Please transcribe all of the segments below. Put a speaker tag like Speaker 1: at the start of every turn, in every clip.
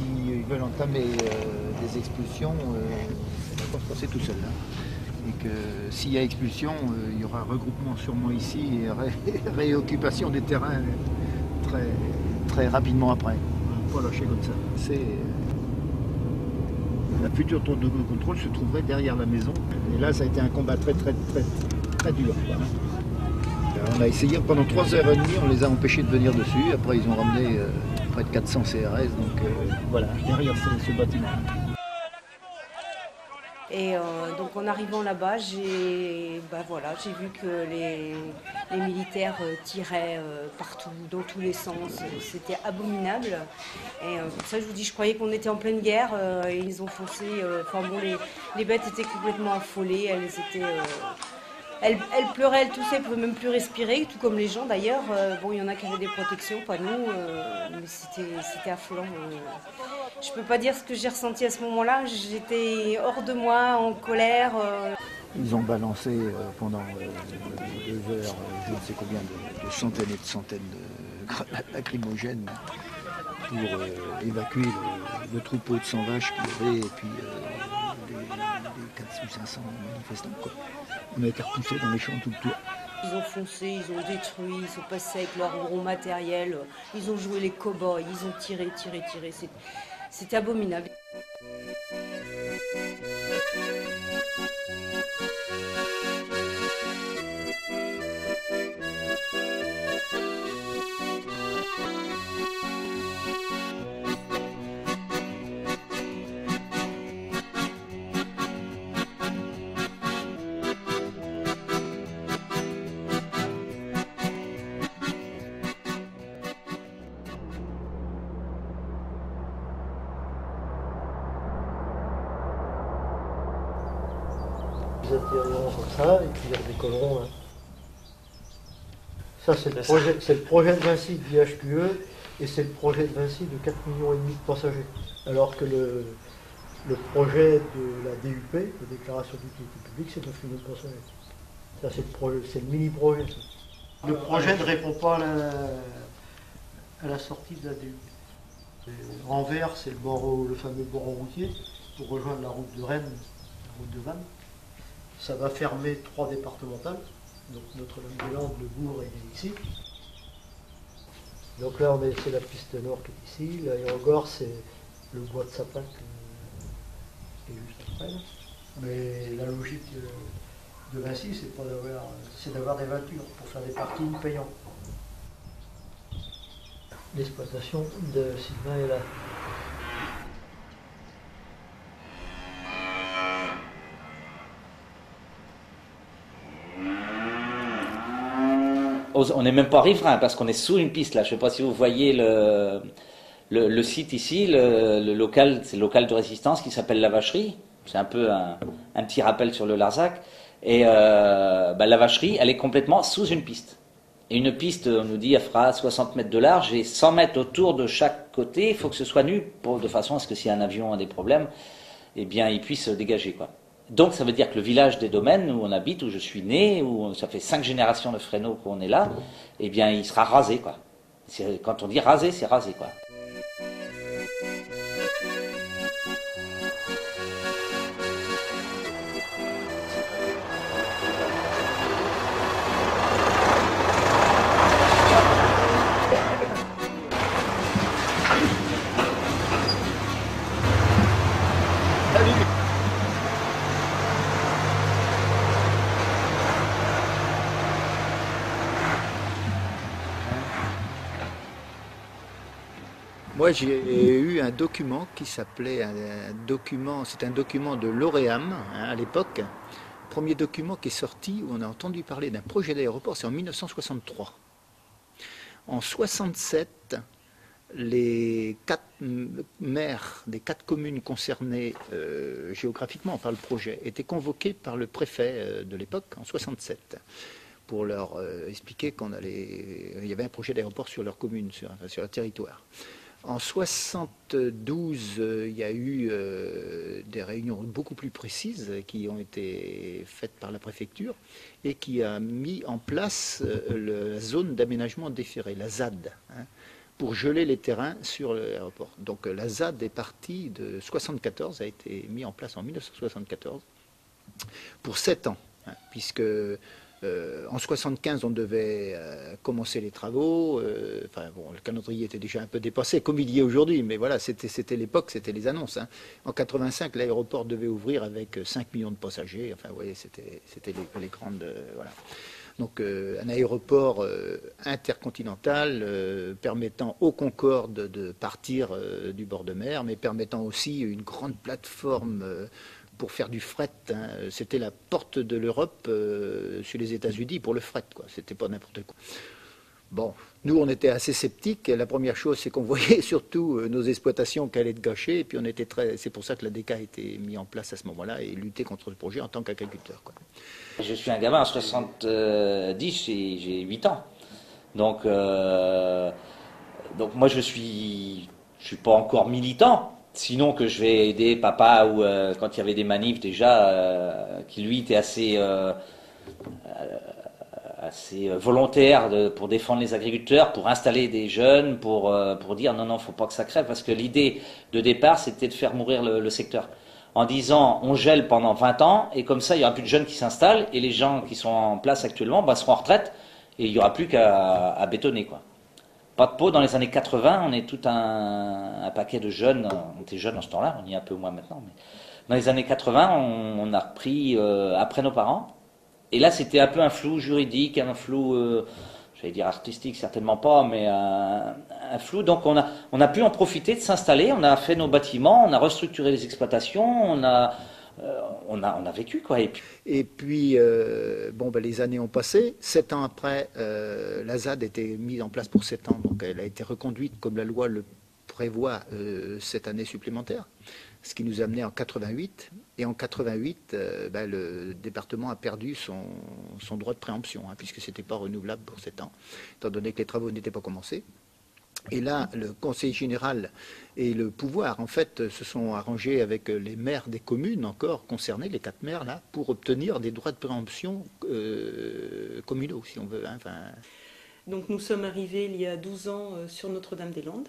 Speaker 1: s'ils veulent entamer des expulsions, ça va pas se passer tout seul. Hein. Et que s'il y a expulsion, il y aura regroupement sûrement ici et réoccupation des terrains très, très rapidement après. Pas lâcher comme ça. La future tour de contrôle se trouverait derrière la maison. Et là, ça a été un combat très dur. Quoi. On a essayé pendant 3h30, on les a empêchés de venir dessus. Après, ils ont ramené près de 400 CRS. Donc voilà, derrière ce bâtiment.
Speaker 2: Et donc en arrivant là-bas, j'ai vu que les militaires tiraient partout, dans tous les sens. C'était abominable. Et pour ça, je vous dis, je croyais qu'on était en pleine guerre. Et ils ont foncé. Les bêtes étaient complètement affolées. Elles pleuraient, elles toussaient, elles ne pouvaient même plus respirer, tout comme les gens d'ailleurs. Bon, il y en a qui avaient des protections, pas nous, mais c'était affolant. Je peux pas dire ce que j'ai ressenti à ce moment-là. J'étais hors de moi, en colère.
Speaker 1: Ils ont balancé pendant 2 heures, je ne sais combien de centaines et de centaines de grenades lacrymogènes pour évacuer le troupeau de 100 vaches qu'il y avait et puis les 400 ou 500 manifestants. Quoi. On a été repoussés dans les champs tout le tour.
Speaker 2: Ils ont foncé, ils ont détruit, ils sont passés avec leur gros matériel, ils ont joué les cow-boys, ils ont tiré. C'était abominable.
Speaker 3: Ils atterriront comme ça et puis ils redécolleront. Hein. Ça, c'est le projet de Vinci de l'IHQE et c'est le projet de Vinci de 4,5 millions de passagers. Alors que le projet de la DUP, la déclaration d'utilité publique, c'est 9 millions de passagers. Ça, c'est le mini-projet. Le projet ne répond pas à la sortie de la DUP. Anvers, c'est le fameux bord routier pour rejoindre la route de Rennes, la route de Vannes. Ça va fermer 3 départementales, donc Notre-Dame-des-Landes, le Bourg et ici. Donc là, c'est la piste nord qui est ici. L'aérogare, c'est le bois de sapin qui est juste après. Mais la logique de Vinci, c'est d'avoir des voitures pour faire des parkings payants. L'exploitation de Sylvain est là.
Speaker 4: On n'est même pas riverain parce qu'on est sous une piste là. Je ne sais pas si vous voyez le site ici, le local, c'est le local de résistance qui s'appelle la Vacherie. C'est un peu un petit rappel sur le Larzac. Et la Vacherie, elle est complètement sous une piste. Et une piste, on nous dit, elle fera 60 mètres de large et 100 mètres autour de chaque côté. Il faut que ce soit nu de façon à ce que si un avion a des problèmes, eh bien, il puisse dégager, quoi. Donc ça veut dire que le village des Domaines où on habite, où je suis né, où ça fait 5 générations de Fresno qu'on est là, eh bien il sera rasé, quoi. Quand on dit rasé, c'est rasé, quoi.
Speaker 1: Moi, j'ai eu un document qui s'appelait c'est un document de l'Oréam à l'époque. Premier document qui est sorti où on a entendu parler d'un projet d'aéroport, c'est en 1963. En 67, les 4 maires des 4 communes concernées géographiquement par le projet étaient convoqués par le préfet de l'époque en 67 pour leur expliquer il y avait un projet d'aéroport sur leur commune, sur leur territoire. En 72, il y a eu des réunions beaucoup plus précises qui ont été faites par la préfecture et qui a mis en place la zone d'aménagement différé, la ZAD. Hein. pour geler les terrains sur l'aéroport. Donc la ZAD est partie de 1974, a été mis en place en 1974 pour 7 ans, hein, puisque en 1975 on devait commencer les travaux. Enfin bon, le calendrier était déjà un peu dépassé, comme il y est aujourd'hui, mais voilà, c'était l'époque, c'était les annonces. Hein. En 1985, l'aéroport devait ouvrir avec 5 millions de passagers. Enfin, vous voyez, c'était les grandes, voilà. Donc un aéroport intercontinental permettant au Concorde de partir du bord de mer, mais permettant aussi une grande plateforme pour faire du fret. Hein. C'était la porte de l'Europe sur les États-Unis pour le fret, quoi. C'était pas n'importe quoi. Bon, nous on était assez sceptiques. La première chose, c'est qu'on voyait surtout nos exploitations qui allaient être gâchées, et puis on était c'est pour ça que la DECA a été mis en place à ce moment-là et lutter contre ce projet en tant qu'agriculteur, quoi.
Speaker 4: Je suis un gamin en 70, j'ai 8 ans. Donc moi je suis pas encore militant, sinon que je vais aider papa ou quand il y avait des manifs déjà, qui lui était assez volontaire pour défendre les agriculteurs, pour installer des jeunes, pour dire non, faut pas que ça crève, parce que l'idée de départ c'était de faire mourir le secteur. En disant on gèle pendant 20 ans et comme ça il n'y aura plus de jeunes qui s'installent et les gens qui sont en place actuellement seront en retraite et il n'y aura plus qu'à bétonner, quoi. Pas de peau, dans les années 80, on est tout un paquet de jeunes, on était jeunes en ce temps-là, on y est un peu moins maintenant, mais dans les années 80 on a repris après nos parents et là c'était un peu un flou juridique, un flou j'allais dire artistique, certainement pas, mais un flou. Donc on a pu en profiter de s'installer, on a fait nos bâtiments, on a restructuré les exploitations, on a vécu, quoi.
Speaker 1: Et puis les années ont passé. 7 ans après, la ZAD était mise en place pour 7 ans, donc elle a été reconduite comme la loi le prévoit 7 années supplémentaires, ce qui nous a amené en 88. Et en 88, le département a perdu son droit de préemption, hein, puisque ce n'était pas renouvelable pour 7 ans, étant donné que les travaux n'étaient pas commencés. Et là, le conseil général et le pouvoir, en fait, se sont arrangés avec les maires des communes encore concernées, les 4 maires, là, pour obtenir des droits de préemption communaux, si on veut. Hein, enfin...
Speaker 5: Donc nous sommes arrivés il y a 12 ans sur Notre-Dame-des-Landes.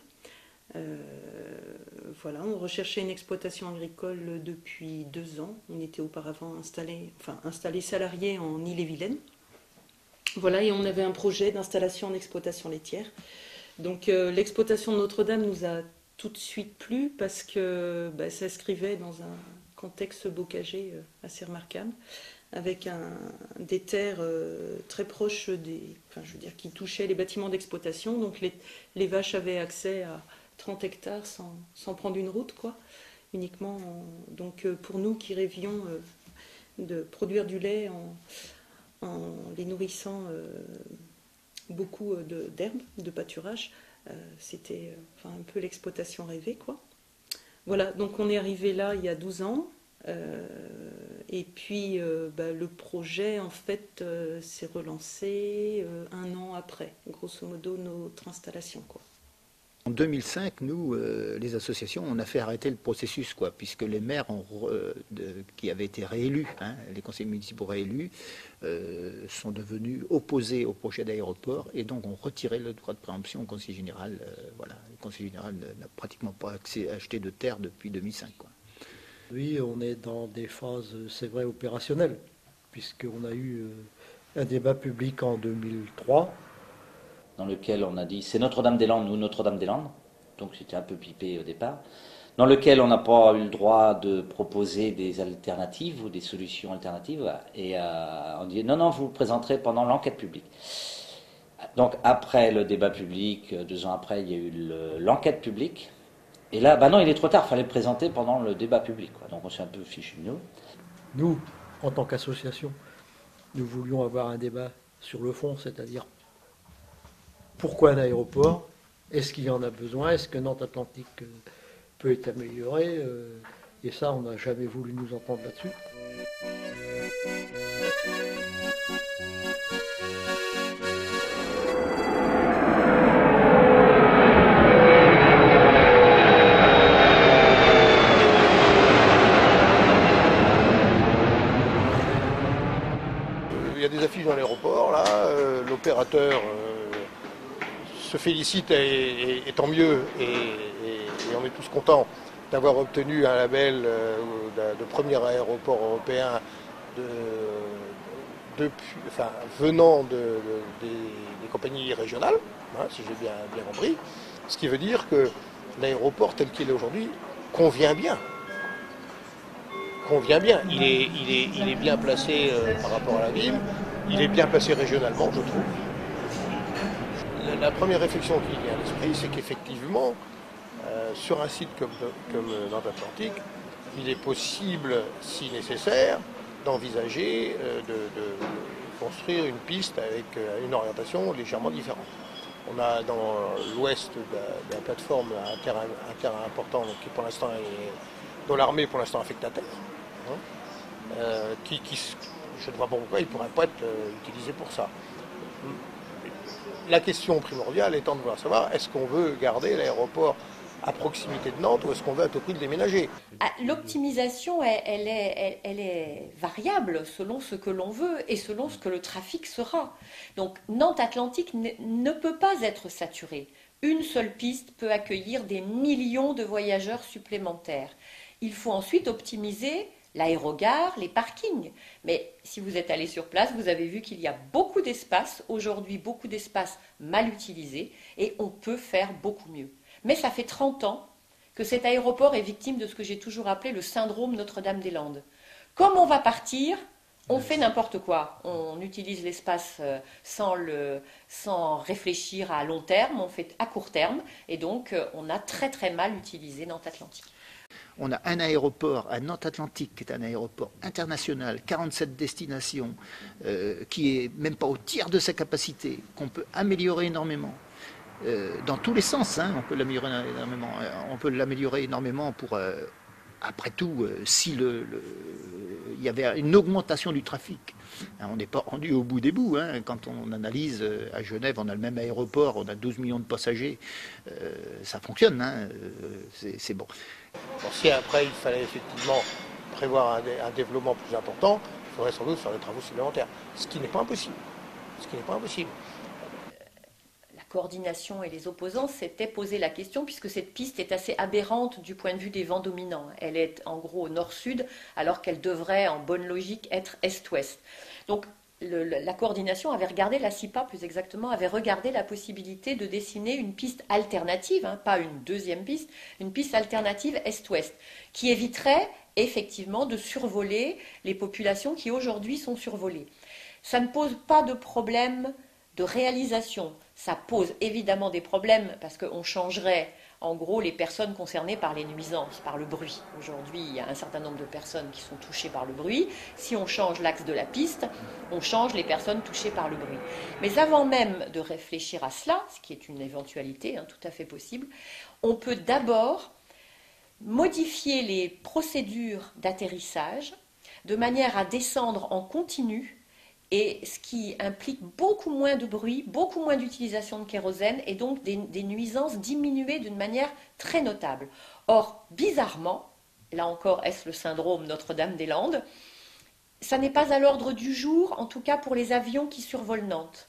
Speaker 5: Voilà, on recherchait une exploitation agricole depuis 2 ans. On était auparavant installés salariés en Ille-et-Vilaine. Voilà, et on avait un projet d'installation en exploitation laitière. Donc l'exploitation de Notre-Dame nous a tout de suite plu parce que ça s'inscrivait dans un contexte bocager assez remarquable, avec des terres très proches qui touchaient les bâtiments d'exploitation. Donc les vaches avaient accès à 30 hectares sans prendre une route, quoi, uniquement. Donc pour nous qui rêvions de produire du lait en les nourrissant beaucoup d'herbes, de pâturage, c'était un peu l'exploitation rêvée, quoi. Voilà, donc on est arrivé là il y a 12 ans. Et puis le projet en fait s'est relancé 1 an après, grosso modo, notre installation, quoi.
Speaker 1: En 2005, nous, les associations, on a fait arrêter le processus, quoi, puisque les maires qui avaient été réélus, hein, les conseils municipaux réélus, sont devenus opposés au projet d'aéroport et donc ont retiré le droit de préemption au conseil général. Voilà, le conseil général n'a pratiquement pas acheté de terre depuis 2005, quoi.
Speaker 3: Oui, on est dans des phases, c'est vrai, opérationnelles, puisqu'on a eu un débat public en 2003.
Speaker 4: Dans lequel on a dit c'est Notre-Dame-des-Landes ou Notre-Dame-des-Landes, donc c'était un peu pipé au départ, dans lequel on n'a pas eu le droit de proposer des alternatives ou des solutions alternatives, et on dit non, vous le présenterez pendant l'enquête publique. Donc après le débat public, 2 ans après, il y a eu l'enquête publique, et là, non, il est trop tard, il fallait le présenter pendant le débat public, quoi. Donc on s'est un peu fichu de nous.
Speaker 3: Nous, en tant qu'association, nous voulions avoir un débat sur le fond, c'est-à-dire pourquoi un aéroport? Est-ce qu'il y en a besoin? Est-ce que Nantes Atlantique peut être amélioré? Et ça, on n'a jamais voulu nous entendre là-dessus.
Speaker 6: Il y a des affiches dans l'aéroport, là, l'opérateur se félicite et tant mieux, et on est tous contents d'avoir obtenu un label de premier aéroport européen venant des compagnies régionales, hein, si j'ai bien compris, ce qui veut dire que l'aéroport tel qu'il est aujourd'hui convient bien. Il est bien placé par rapport à la ville, il est bien placé régionalement, je trouve. La première réflexion qui vient à l'esprit, c'est qu'effectivement, sur un site comme Nantes Atlantique, il est possible, si nécessaire, d'envisager de construire une piste avec une orientation légèrement différente. On a dans l'ouest de la plateforme un terrain important qui pour l'instant dont l'armée pour l'instant affecte à terre, hein, je ne vois pas pourquoi il ne pourrait pas être utilisé pour ça. La question primordiale étant de vouloir savoir, est-ce qu'on veut garder l'aéroport à proximité de Nantes ou est-ce qu'on veut à tout prix le déménager?
Speaker 7: L'optimisation, elle est variable selon ce que l'on veut et selon ce que le trafic sera. Donc Nantes Atlantique ne peut pas être saturée. Une seule piste peut accueillir des millions de voyageurs supplémentaires. Il faut ensuite optimiser l'aérogare, les parkings. Mais si vous êtes allé sur place, vous avez vu qu'il y a beaucoup d'espace, aujourd'hui beaucoup d'espace mal utilisé, et on peut faire beaucoup mieux. Mais ça fait 30 ans que cet aéroport est victime de ce que j'ai toujours appelé le syndrome Notre-Dame-des-Landes. Comme on va partir, on fait n'importe quoi. On utilise l'espace sans réfléchir à long terme, on fait à court terme, et donc on a très très mal utilisé Nantes Atlantique.
Speaker 1: On a un aéroport à Nantes Atlantique, qui est un aéroport international, 47 destinations, qui est même pas au tiers de sa capacité, qu'on peut améliorer énormément. Dans tous les sens, hein, on peut l'améliorer énormément. On peut l'améliorer énormément pour, après tout, si il y avait une augmentation du trafic. Hein, on n'est pas rendu au bout des bouts. Hein, quand on analyse, à Genève, on a le même aéroport, on a 12 millions de passagers. Ça fonctionne, hein, c'est bon.
Speaker 6: Bon, si après il fallait effectivement prévoir un développement plus important, il faudrait sans doute faire des travaux supplémentaires. Ce qui n'est pas impossible.
Speaker 7: La coordination et les opposants s'étaient posé la question, puisque cette piste est assez aberrante du point de vue des vents dominants. Elle est en gros au nord-sud, alors qu'elle devrait, en bonne logique, être est-ouest. Donc la coordination avait regardé, la CIPA plus exactement, avait regardé la possibilité de dessiner une piste alternative, hein, pas une deuxième piste, une piste alternative est-ouest, qui éviterait effectivement de survoler les populations qui aujourd'hui sont survolées. Ça ne pose pas de problème de réalisation. Ça pose évidemment des problèmes parce qu'on changerait en gros les personnes concernées par les nuisances, par le bruit. Aujourd'hui, il y a un certain nombre de personnes qui sont touchées par le bruit. Si on change l'axe de la piste, on change les personnes touchées par le bruit. Mais avant même de réfléchir à cela, ce qui est une éventualité, hein, tout à fait possible, on peut d'abord modifier les procédures d'atterrissage de manière à descendre en continu, et ce qui implique beaucoup moins de bruit, beaucoup moins d'utilisation de kérosène et donc des nuisances diminuées d'une manière très notable. Or, bizarrement, là encore est-ce le syndrome Notre-Dame-des-Landes, ça n'est pas à l'ordre du jour, en tout cas pour les avions qui survolent Nantes.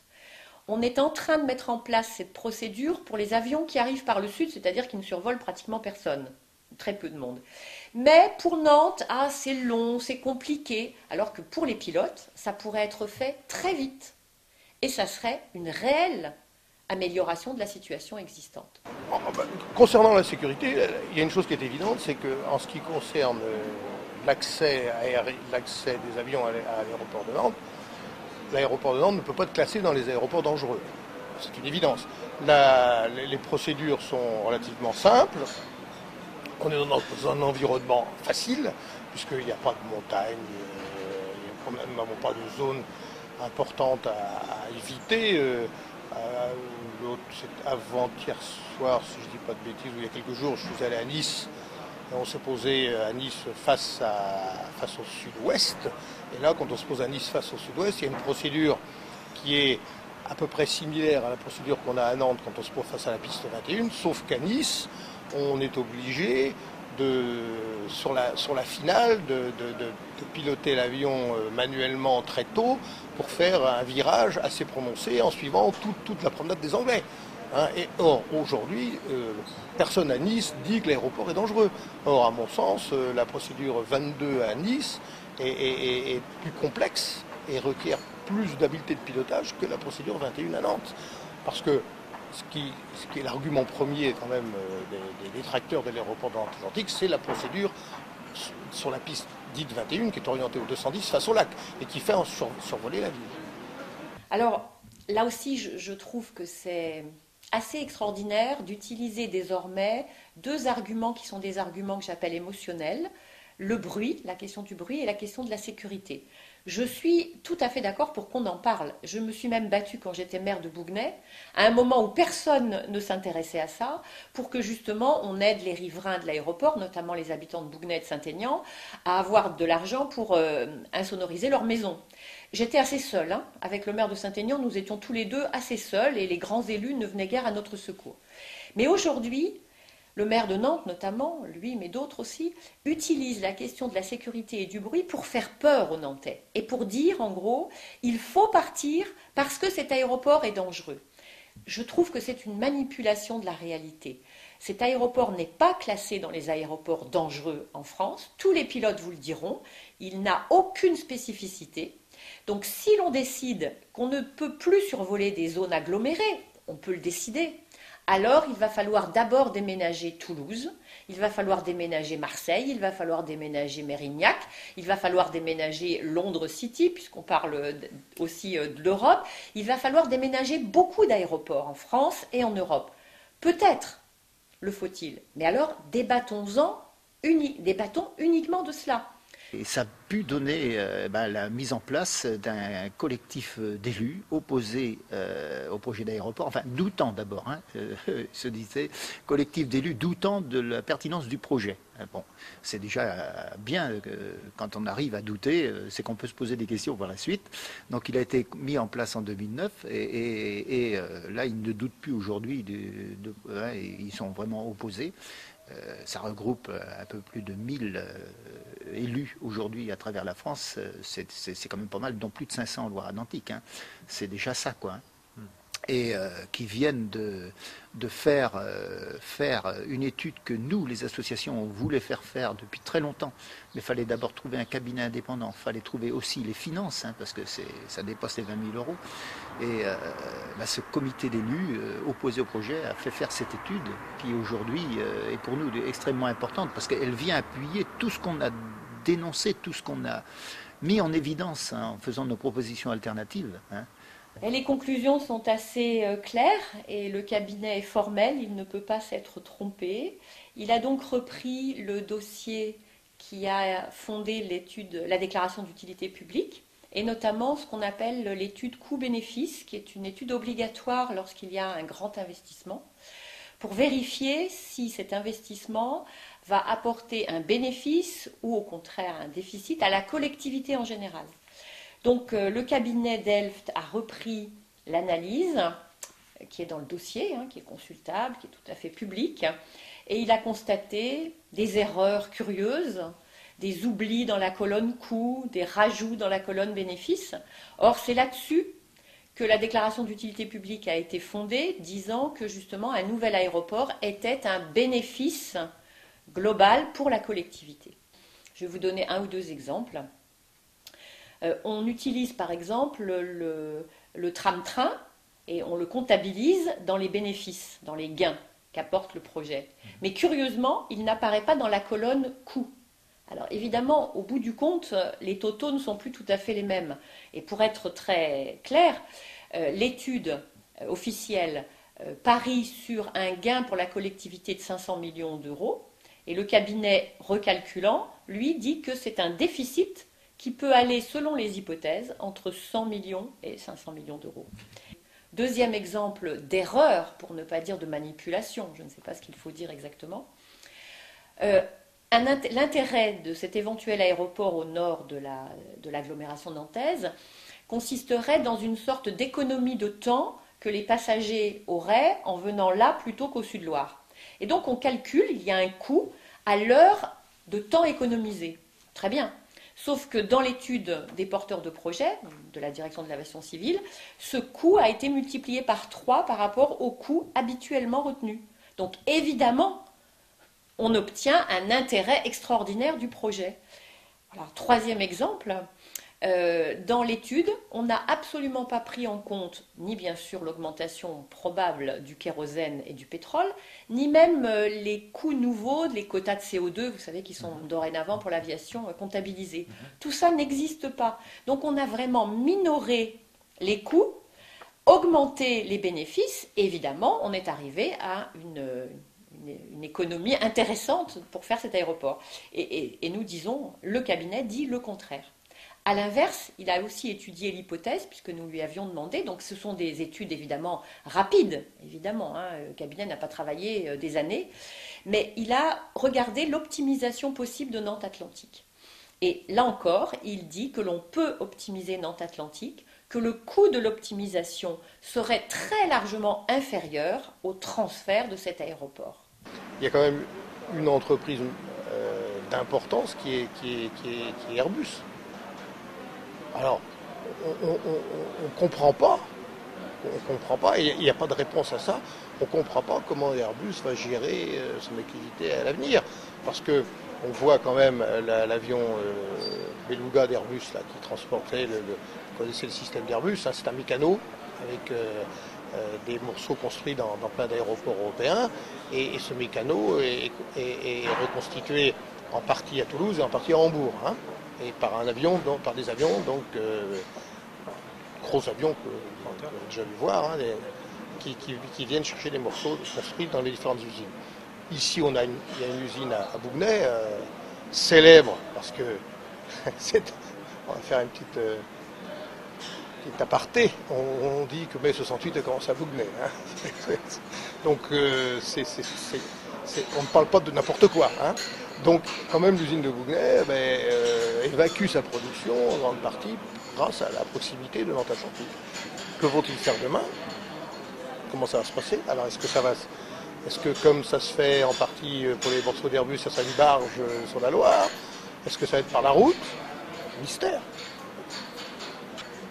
Speaker 7: On est en train de mettre en place cette procédure pour les avions qui arrivent par le sud, c'est-à-dire qui ne survolent pratiquement personne. Très peu de monde. Mais pour Nantes, c'est long, c'est compliqué, alors que pour les pilotes, ça pourrait être fait très vite. Et ça serait une réelle amélioration de la situation existante.
Speaker 6: Concernant la sécurité, il y a une chose qui est évidente, c'est qu'en ce qui concerne l'accès des avions à l'aéroport de Nantes ne peut pas être classé dans les aéroports dangereux. C'est une évidence. Les procédures sont relativement simples. On est dans un environnement facile, puisqu'il n'y a pas de montagne, nous n'avons pas de zone importante à éviter. C'est avant-hier soir, si je ne dis pas de bêtises, ou il y a quelques jours, je suis allé à Nice. Et on s'est posé à Nice face au sud-ouest. Et là, quand on se pose à Nice face au sud-ouest, il y a une procédure qui est à peu près similaire à la procédure qu'on a à Nantes quand on se pose face à la piste 21, sauf qu'à Nice, on est obligé sur la finale de piloter l'avion manuellement très tôt pour faire un virage assez prononcé en suivant toute la promenade des Anglais. Hein. Et or, aujourd'hui, personne à Nice dit que l'aéroport est dangereux. Or, à mon sens, la procédure 22 à Nice est plus complexe et requiert plus d'habileté de pilotage que la procédure 21 à Nantes. Parce que ce qui est l'argument premier quand même des détracteurs de l'aéroport de l'Atlantique, c'est la procédure sur la piste dite 21 qui est orientée au 210 face au lac et qui fait survoler la ville.
Speaker 7: Alors là aussi, je trouve que c'est assez extraordinaire d'utiliser désormais deux arguments qui sont des arguments que j'appelle émotionnels, le bruit, la question du bruit et la question de la sécurité. Je suis tout à fait d'accord pour qu'on en parle. Je me suis même battue quand j'étais maire de Bouguenais, à un moment où personne ne s'intéressait à ça, pour que justement on aide les riverains de l'aéroport, notamment les habitants de Bouguenais et de Saint-Aignan, à avoir de l'argent pour insonoriser leur maison. J'étais assez seule, hein. Avec le maire de Saint-Aignan, nous étions tous les deux assez seuls et les grands élus ne venaient guère à notre secours. Mais aujourd'hui, le maire de Nantes notamment, lui mais d'autres aussi, utilise la question de la sécurité et du bruit pour faire peur aux Nantais et pour dire en gros, il faut partir parce que cet aéroport est dangereux. Je trouve que c'est une manipulation de la réalité. Cet aéroport n'est pas classé dans les aéroports dangereux en France, tous les pilotes vous le diront, il n'a aucune spécificité. Donc si l'on décide qu'on ne peut plus survoler des zones agglomérées, on peut le décider. Alors, il va falloir d'abord déménager Toulouse, il va falloir déménager Marseille, il va falloir déménager Mérignac, il va falloir déménager Londres City, puisqu'on parle aussi de l'Europe. Il va falloir déménager beaucoup d'aéroports en France et en Europe. Peut-être le faut-il, mais alors débattons uniquement de cela.
Speaker 1: Et ça a pu donner la mise en place d'un collectif d'élus opposés au projet d'aéroport, enfin doutant d'abord, se disait collectif d'élus doutant de la pertinence du projet. Bon, c'est déjà bien quand on arrive à douter, c'est qu'on peut se poser des questions par la suite. Donc il a été mis en place en 2009 et là ils ne doutent plus aujourd'hui, ils sont vraiment opposés. Ça regroupe un peu plus de 1000 élus aujourd'hui à travers la France. C'est quand même pas mal, dont plus de 500 en Loire-Atlantique. Hein. C'est déjà ça, quoi. Hein. Et qui viennent de faire une étude que nous, les associations, on voulait faire depuis très longtemps. Mais il fallait d'abord trouver un cabinet indépendant. Il fallait trouver aussi les finances, hein, parce que ça dépasse les 20 000 euros. Et ce comité d'élus opposé au projet a fait faire cette étude qui aujourd'hui est pour nous extrêmement importante parce qu'elle vient appuyer tout ce qu'on a dénoncé, tout ce qu'on a mis en évidence en faisant nos propositions alternatives. Hein.
Speaker 7: Et les conclusions sont assez claires et le cabinet est formel, il ne peut pas s'être trompé. Il a donc repris le dossier qui a fondé la déclaration d'utilité publique et notamment ce qu'on appelle l'étude coût-bénéfice, qui est une étude obligatoire lorsqu'il y a un grand investissement, pour vérifier si cet investissement va apporter un bénéfice ou au contraire un déficit à la collectivité en général. Donc le cabinet Delft a repris l'analyse qui est dans le dossier, qui est consultable, qui est tout à fait public, et il a constaté des erreurs curieuses, des oublis dans la colonne coût, des rajouts dans la colonne bénéfice. Or, c'est là-dessus que la déclaration d'utilité publique a été fondée, disant que justement un nouvel aéroport était un bénéfice global pour la collectivité. Je vais vous donner un ou deux exemples. On utilise par exemple le tram-train et on le comptabilise dans les bénéfices, dans les gains qu'apporte le projet. Mais curieusement, il n'apparaît pas dans la colonne coût. Alors évidemment, au bout du compte, les totaux ne sont plus tout à fait les mêmes. Et pour être très clair, l'étude officielle parie sur un gain pour la collectivité de 500 millions d'euros et le cabinet recalculant, lui, dit que c'est un déficit qui peut aller, selon les hypothèses, entre 100 millions et 500 millions d'euros. Deuxième exemple d'erreur, pour ne pas dire de manipulation, je ne sais pas ce qu'il faut dire exactement. L'intérêt de cet éventuel aéroport au nord de l'agglomération nantaise consisterait dans une sorte d'économie de temps que les passagers auraient en venant là plutôt qu'au Sud-Loire. Et donc on calcule, il y a un coût à l'heure de temps économisé. Très bien. Sauf que dans l'étude des porteurs de projet, de la direction de l'aviation civile, ce coût a été multiplié par 3 par rapport au coût habituellement retenu. Donc évidemment, on obtient un intérêt extraordinaire du projet. Alors, troisième exemple, dans l'étude, on n'a absolument pas pris en compte ni bien sûr l'augmentation probable du kérosène et du pétrole, ni même les coûts nouveaux, les quotas de CO2, vous savez, qui sont dorénavant pour l'aviation comptabilisés. Tout ça n'existe pas. Donc on a vraiment minoré les coûts, augmenté les bénéfices, et évidemment, on est arrivé à une économie intéressante pour faire cet aéroport. Et nous disons, le cabinet dit le contraire. À l'inverse, il a aussi étudié l'hypothèse, puisque nous lui avions demandé, donc ce sont des études évidemment rapides, évidemment, le cabinet n'a pas travaillé des années, mais il a regardé l'optimisation possible de Nantes Atlantique. Et là encore, il dit que l'on peut optimiser Nantes Atlantique, que le coût de l'optimisation serait très largement inférieur au transfert de cet aéroport.
Speaker 6: Il y a quand même une entreprise d'importance qui est Airbus. Alors, on ne comprend pas, et il n'y a pas de réponse à ça, on ne comprend pas comment Airbus va gérer son activité à l'avenir. Parce qu'on voit quand même l'avion Beluga d'Airbus là, qui transportait, vous connaissez le système d'Airbus, hein, c'est un mécano avec des morceaux construits dans plein d'aéroports européens, et ce mécano est reconstitué en partie à Toulouse et en partie à Hambourg. Hein. Et par des avions, donc gros avions que vous avez déjà vu voir, hein, qui viennent chercher des morceaux construits dans les différentes usines. Ici, il y a une usine à Bougnay, célèbre, parce que on va faire une petite aparté. On dit que mai 68 a commencé à Bougnay. Hein. Donc, on ne parle pas de n'importe quoi. Hein. Donc, quand même, l'usine de Bougnay évacue sa production en grande partie grâce à la proximité de Nantes Atlantique. Que vont-ils faire demain? Comment ça va se passer? Alors, est-ce que comme ça se fait en partie pour les morceaux d'Airbus, ça sera une barge sur la Loire? Est-ce que ça va être par la route? Mystère.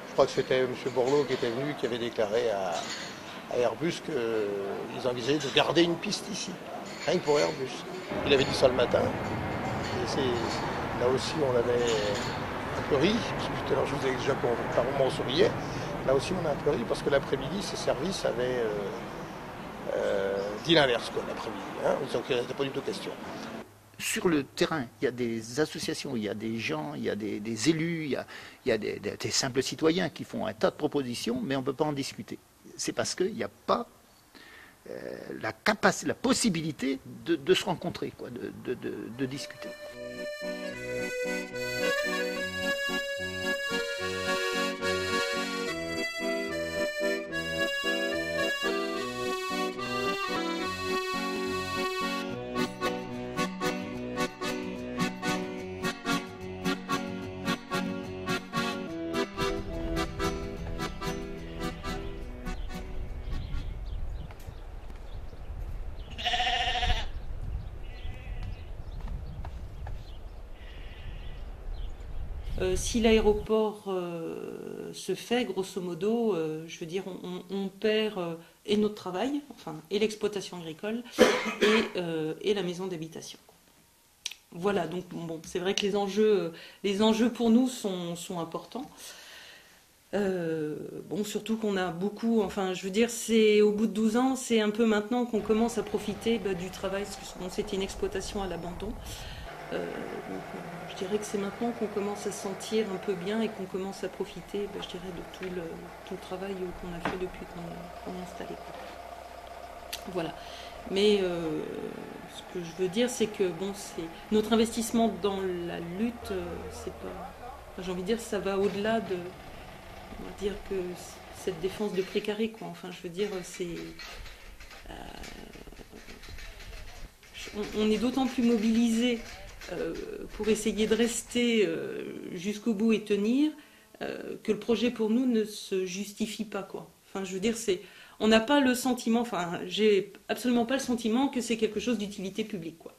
Speaker 6: Je crois que c'était M. Borloo qui était venu, qui avait déclaré à Airbus qu'ils envisageaient de garder une piste ici, rien que pour Airbus. Il avait dit ça le matin, et là aussi on avait un peu ri, parce que tout à l'heure je vous ai déjà par moment on souriait, là aussi on a un peu ri, parce que l'après-midi ces services avaient dit l'inverse l'après-midi, hein, donc il n'était pas du tout question.
Speaker 1: Sur le terrain, il y a des associations, il y a des gens, il y a des élus, il y a des simples citoyens qui font un tas de propositions, mais on ne peut pas en discuter. C'est parce qu'il n'y a pas la possibilité de se rencontrer, de discuter.
Speaker 5: Si l'aéroport se fait, grosso modo, je veux dire, on perd et notre travail, enfin, et l'exploitation agricole, et la maison d'habitation. Voilà, donc bon, c'est vrai que les enjeux pour nous sont importants. Bon, surtout qu'on a beaucoup, enfin, je veux dire, c'est au bout de 12 ans, c'est un peu maintenant qu'on commence à profiter du travail, parce que c'était une exploitation à l'abandon. Donc, je dirais que c'est maintenant qu'on commence à se sentir un peu bien et qu'on commence à profiter, je dirais, de tout le travail qu'on a fait depuis qu'on est installé. Voilà. Mais ce que je veux dire, c'est que bon, c'est notre investissement dans la lutte, c'est pas. Enfin, j'ai envie de dire, ça va au-delà de. On va dire que cette défense de précaré, quoi. Enfin, je veux dire, c'est. On est d'autant plus mobilisés pour essayer de rester jusqu'au bout et tenir, que le projet pour nous ne se justifie pas, quoi. Enfin, je veux dire, on n'a pas le sentiment, enfin, j'ai absolument pas le sentiment que c'est quelque chose d'utilité publique, quoi.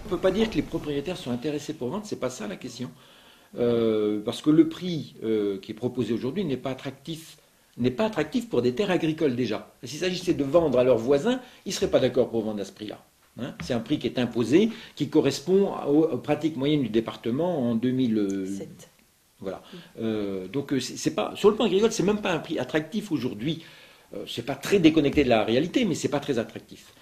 Speaker 8: On ne peut pas dire que les propriétaires sont intéressés pour vendre, c'est pas ça la question. Parce que le prix qui est proposé aujourd'hui n'est pas attractif pour des terres agricoles déjà. S'il s'agissait de vendre à leurs voisins, ils ne seraient pas d'accord pour vendre à ce prix-là. Hein, c'est un prix qui est imposé, qui correspond aux pratiques moyennes du département en 2007. Voilà. Donc c'est pas, sur le plan agricole, c'est même pas un prix attractif aujourd'hui. C'est pas très déconnecté de la réalité, mais c'est pas très attractif.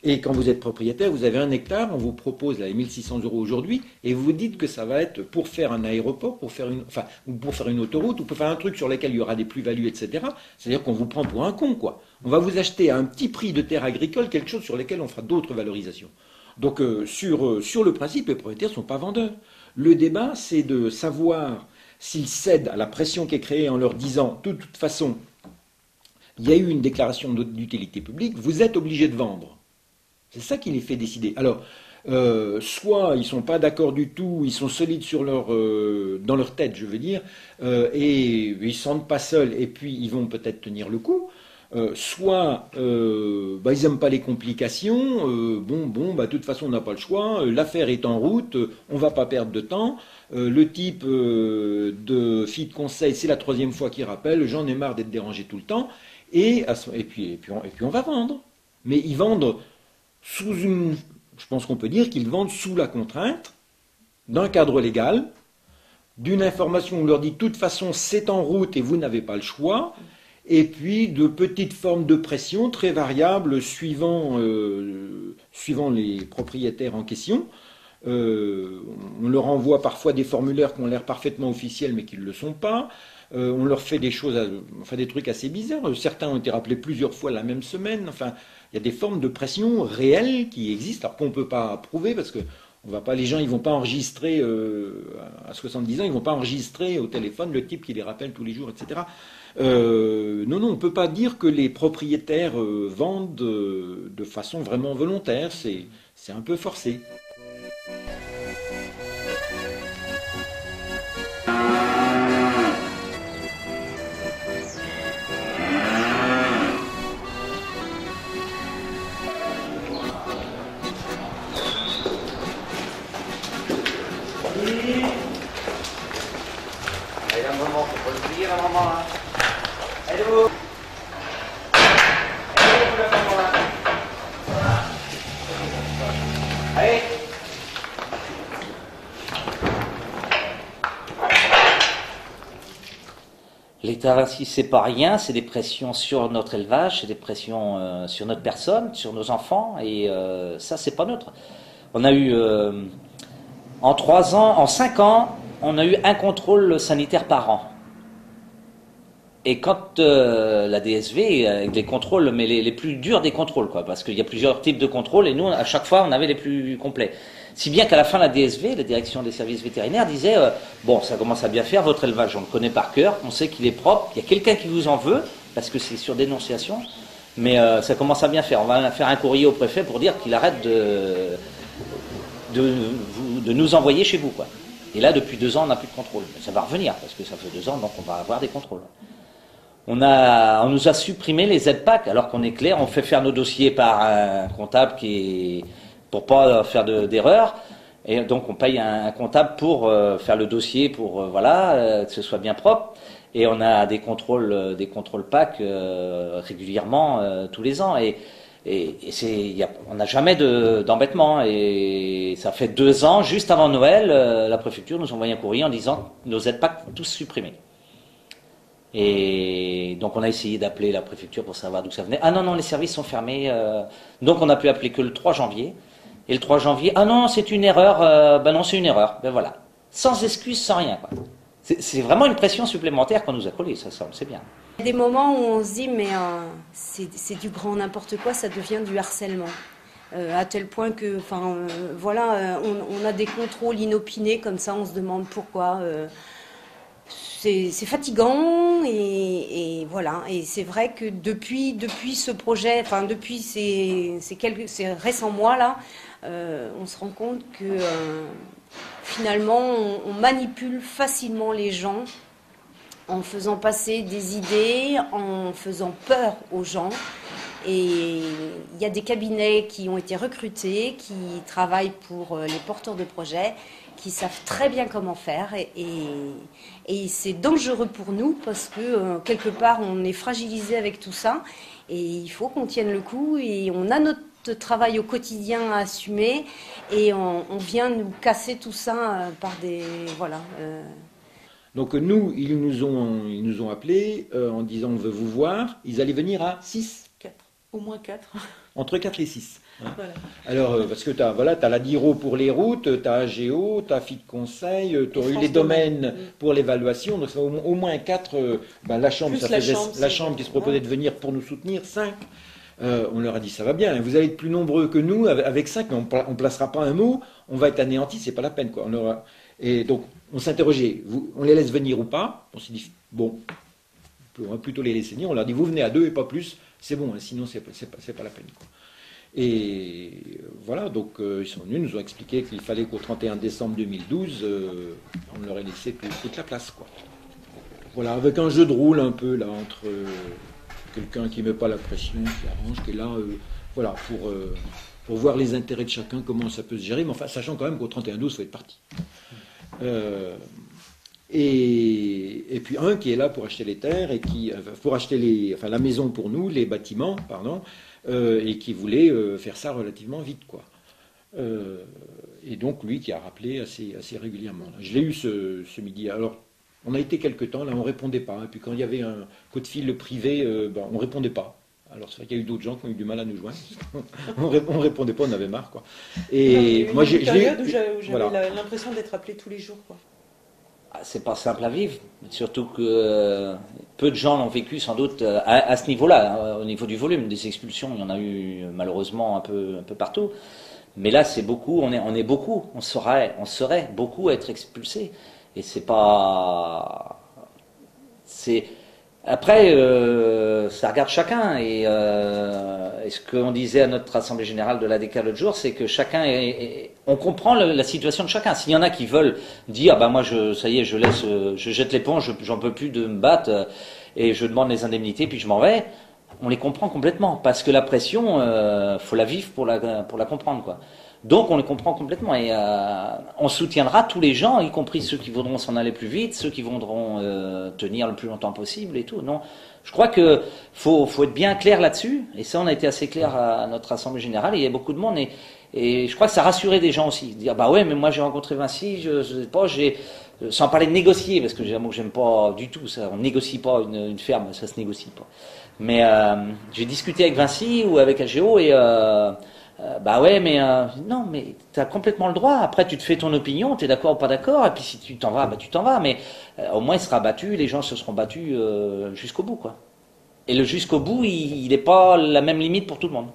Speaker 8: Et quand vous êtes propriétaire, vous avez 1 hectare, on vous propose là, les 1 600 € aujourd'hui, et vous vous dites que ça va être pour faire un aéroport, pour faire une autoroute, ou pour faire un truc sur lequel il y aura des plus-values, etc. C'est-à-dire qu'on vous prend pour un con, quoi. On va vous acheter à un petit prix de terre agricole quelque chose sur lequel on fera d'autres valorisations. Donc sur le principe, les propriétaires ne sont pas vendeurs. Le débat, c'est de savoir s'ils cèdent à la pression qui est créée en leur disant, de toute façon, il y a eu une déclaration d'utilité publique, vous êtes obligé de vendre. C'est ça qui les fait décider. Alors, soit ils ne sont pas d'accord du tout, ils sont solides dans leur tête, je veux dire, et ils ne se sentent pas seuls, et puis ils vont peut-être tenir le coup. Soit ils n'aiment pas les complications, de toute façon on n'a pas le choix, l'affaire est en route, on ne va pas perdre de temps. Le type de fille de conseil, c'est la 3e fois qu'il rappelle, j'en ai marre d'être dérangé tout le temps, et puis on va vendre. Mais ils vendent je pense qu'on peut dire qu'ils vendent sous la contrainte d'un cadre légal, d'une information où on leur dit de toute façon c'est en route et vous n'avez pas le choix, et puis de petites formes de pression très variables suivant les propriétaires en question. On leur envoie parfois des formulaires qui ont l'air parfaitement officiels mais qui ne le sont pas. On leur fait des trucs assez bizarres. Certains ont été rappelés plusieurs fois la même semaine. Enfin, il y a des formes de pression réelles qui existent, alors qu'on ne peut pas prouver parce que les gens ils vont pas enregistrer à 70 ans, ils vont pas enregistrer au téléphone le type qui les rappelle tous les jours, etc. Non, on ne peut pas dire que les propriétaires vendent de façon vraiment volontaire. C'est un peu forcé.
Speaker 4: Allez, un moment, faut pas le dire, un moment là. Allô? Allez, un moment là. Allez. L'État Vinci, c'est pas rien, c'est des pressions sur notre élevage, c'est des pressions sur notre personne, sur nos enfants, et ça, c'est pas neutre. On a eu, en 5 ans, on a eu un contrôle sanitaire par an. Et quand la DSV, avec les contrôles, mais les plus durs des contrôles, quoi, parce qu'il y a plusieurs types de contrôles, et nous, à chaque fois, on avait les plus complets. Si bien qu'à la fin, la DSV, la direction des services vétérinaires, disait ça commence à bien faire, votre élevage, on le connaît par cœur, on sait qu'il est propre, il y a quelqu'un qui vous en veut, parce que c'est sur dénonciation, mais ça commence à bien faire. On va faire un courrier au préfet pour dire qu'il arrête de nous envoyer chez vous, quoi. Et là, depuis 2 ans, on n'a plus de contrôle. Mais ça va revenir, parce que ça fait 2 ans, donc on va avoir des contrôles. On nous a supprimé les aides PAC, alors qu'on est clair, on fait faire nos dossiers par un comptable pour pas faire d'erreur, et donc on paye un comptable pour faire le dossier, pour que ce soit bien propre, et on a des contrôles PAC régulièrement tous les ans, et on n'a jamais d'embêtement, et ça fait 2 ans, juste avant Noël, la préfecture nous envoie un courrier en disant nos aides PAC tous supprimés. Et donc on a essayé d'appeler la préfecture pour savoir d'où ça venait. Ah non, les services sont fermés. Donc on a pu appeler que le 3 janvier. Et le 3 janvier, ah non, c'est une erreur. Non, c'est une erreur. Ben voilà. Sans excuse, sans rien, quoi. C'est vraiment une pression supplémentaire qu'on nous a collée, ça on le sait bien.
Speaker 2: Il y a des moments où on se dit, mais c'est du grand n'importe quoi, ça devient du harcèlement. À tel point que, on a des contrôles inopinés comme ça, on se demande pourquoi. C'est fatigant et voilà. Et c'est vrai que depuis ce projet, depuis ces récents mois là, on se rend compte que finalement, on manipule facilement les gens en faisant passer des idées, en faisant peur aux gens. Et il y a des cabinets qui ont été recrutés, qui travaillent pour les porteurs de projets, qui savent très bien comment faire. Et c'est dangereux pour nous parce que quelque part, on est fragilisé avec tout ça. Et il faut qu'on tienne le coup. Et on a notre travail au quotidien à assumer. Et on vient nous casser tout ça par des... Voilà.
Speaker 8: Donc nous, ils nous ont appelés en disant on veut vous voir. Ils allaient venir à 6.
Speaker 5: 4. Au moins 4.
Speaker 8: Entre 4 et 6. Hein.
Speaker 5: Voilà.
Speaker 8: Alors, parce que tu as, voilà, la DIRO pour les routes, tu as AGO, tu as FIT Conseil, tu as eu les domaines pour l'évaluation. Donc, ça fait au moins 4. La Chambre, ça faisait la chambre qui se proposait de venir pour nous soutenir, 5. On leur a dit ça va bien, vous allez être plus nombreux que nous avec 5, mais on ne placera pas un mot, on va être anéantis, c'est pas la peine. Quoi. Et donc, on s'interrogeait, on les laisse venir ou pas? On s'est dit, bon, on va plutôt les laisser venir. On leur dit, vous venez à 2 et pas plus, c'est bon, hein, sinon c'est pas la peine. Quoi. Et voilà, donc ils sont venus, nous ont expliqué qu'il fallait qu'au 31 décembre 2012, on leur ait laissé toute la place. Quoi. Voilà, avec un jeu de rôle un peu là, entre quelqu'un qui ne met pas la pression, qui arrange, qui est là, voilà, pour voir les intérêts de chacun, comment ça peut se gérer, mais enfin, sachant quand même qu'au 31-12, il faut être parti. Et puis un qui est là pour acheter les terres et pour acheter la maison pour nous, les bâtiments, pardon, et qui voulait faire ça relativement vite, quoi. Et donc lui qui a rappelé assez régulièrement. Je l'ai eu ce midi. Alors on a été quelque temps, là on répondait pas. Et puis quand il y avait un coup de fil privé, on répondait pas. Alors c'est vrai qu'il y a eu d'autres gens qui ont eu du mal à nous joindre. on répondait pas, on avait marre, quoi. Et
Speaker 5: non,
Speaker 8: moi
Speaker 5: j'ai une période où j'avais
Speaker 8: voilà.
Speaker 5: l'impression d'être appelé tous les jours, quoi.
Speaker 4: C'est pas simple à vivre, surtout que peu de gens l'ont vécu sans doute à ce niveau-là, au niveau du volume des expulsions. Il y en a eu malheureusement un peu partout. Mais là, c'est beaucoup, on est beaucoup, on serait beaucoup à être expulsés. Et c'est pas... Après, ça regarde chacun. Et ce qu'on disait à notre Assemblée Générale de l'ADK l'autre jour, c'est que chacun on comprend la situation de chacun. S'il y en a qui veulent dire, moi, ça y est, je jette l'éponge, j'en peux plus de me battre, et je demande les indemnités, puis je m'en vais, on les comprend complètement. Parce que la pression, faut la vivre pour la comprendre, quoi. Donc on les comprend complètement et on soutiendra tous les gens, y compris ceux qui voudront s'en aller plus vite, ceux qui voudront tenir le plus longtemps possible et tout. Non, je crois que faut être bien clair là-dessus. Et ça, on a été assez clair à notre Assemblée Générale. Et il y a beaucoup de monde et je crois que ça rassurait des gens aussi. Dire ouais, mais moi j'ai rencontré Vinci, je sais pas, sans parler de négocier, parce que j'aime pas du tout ça. On négocie pas une ferme, ça se négocie pas. Mais j'ai discuté avec Vinci ou avec AGO et ouais, mais non, mais tu as complètement le droit. Après, tu te fais ton opinion, tu es d'accord ou pas d'accord, et puis si tu t'en vas, tu t'en vas. Mais au moins, il sera battu, les gens se seront battus jusqu'au bout, quoi. Et le jusqu'au bout, il n'est pas la même limite pour tout le monde.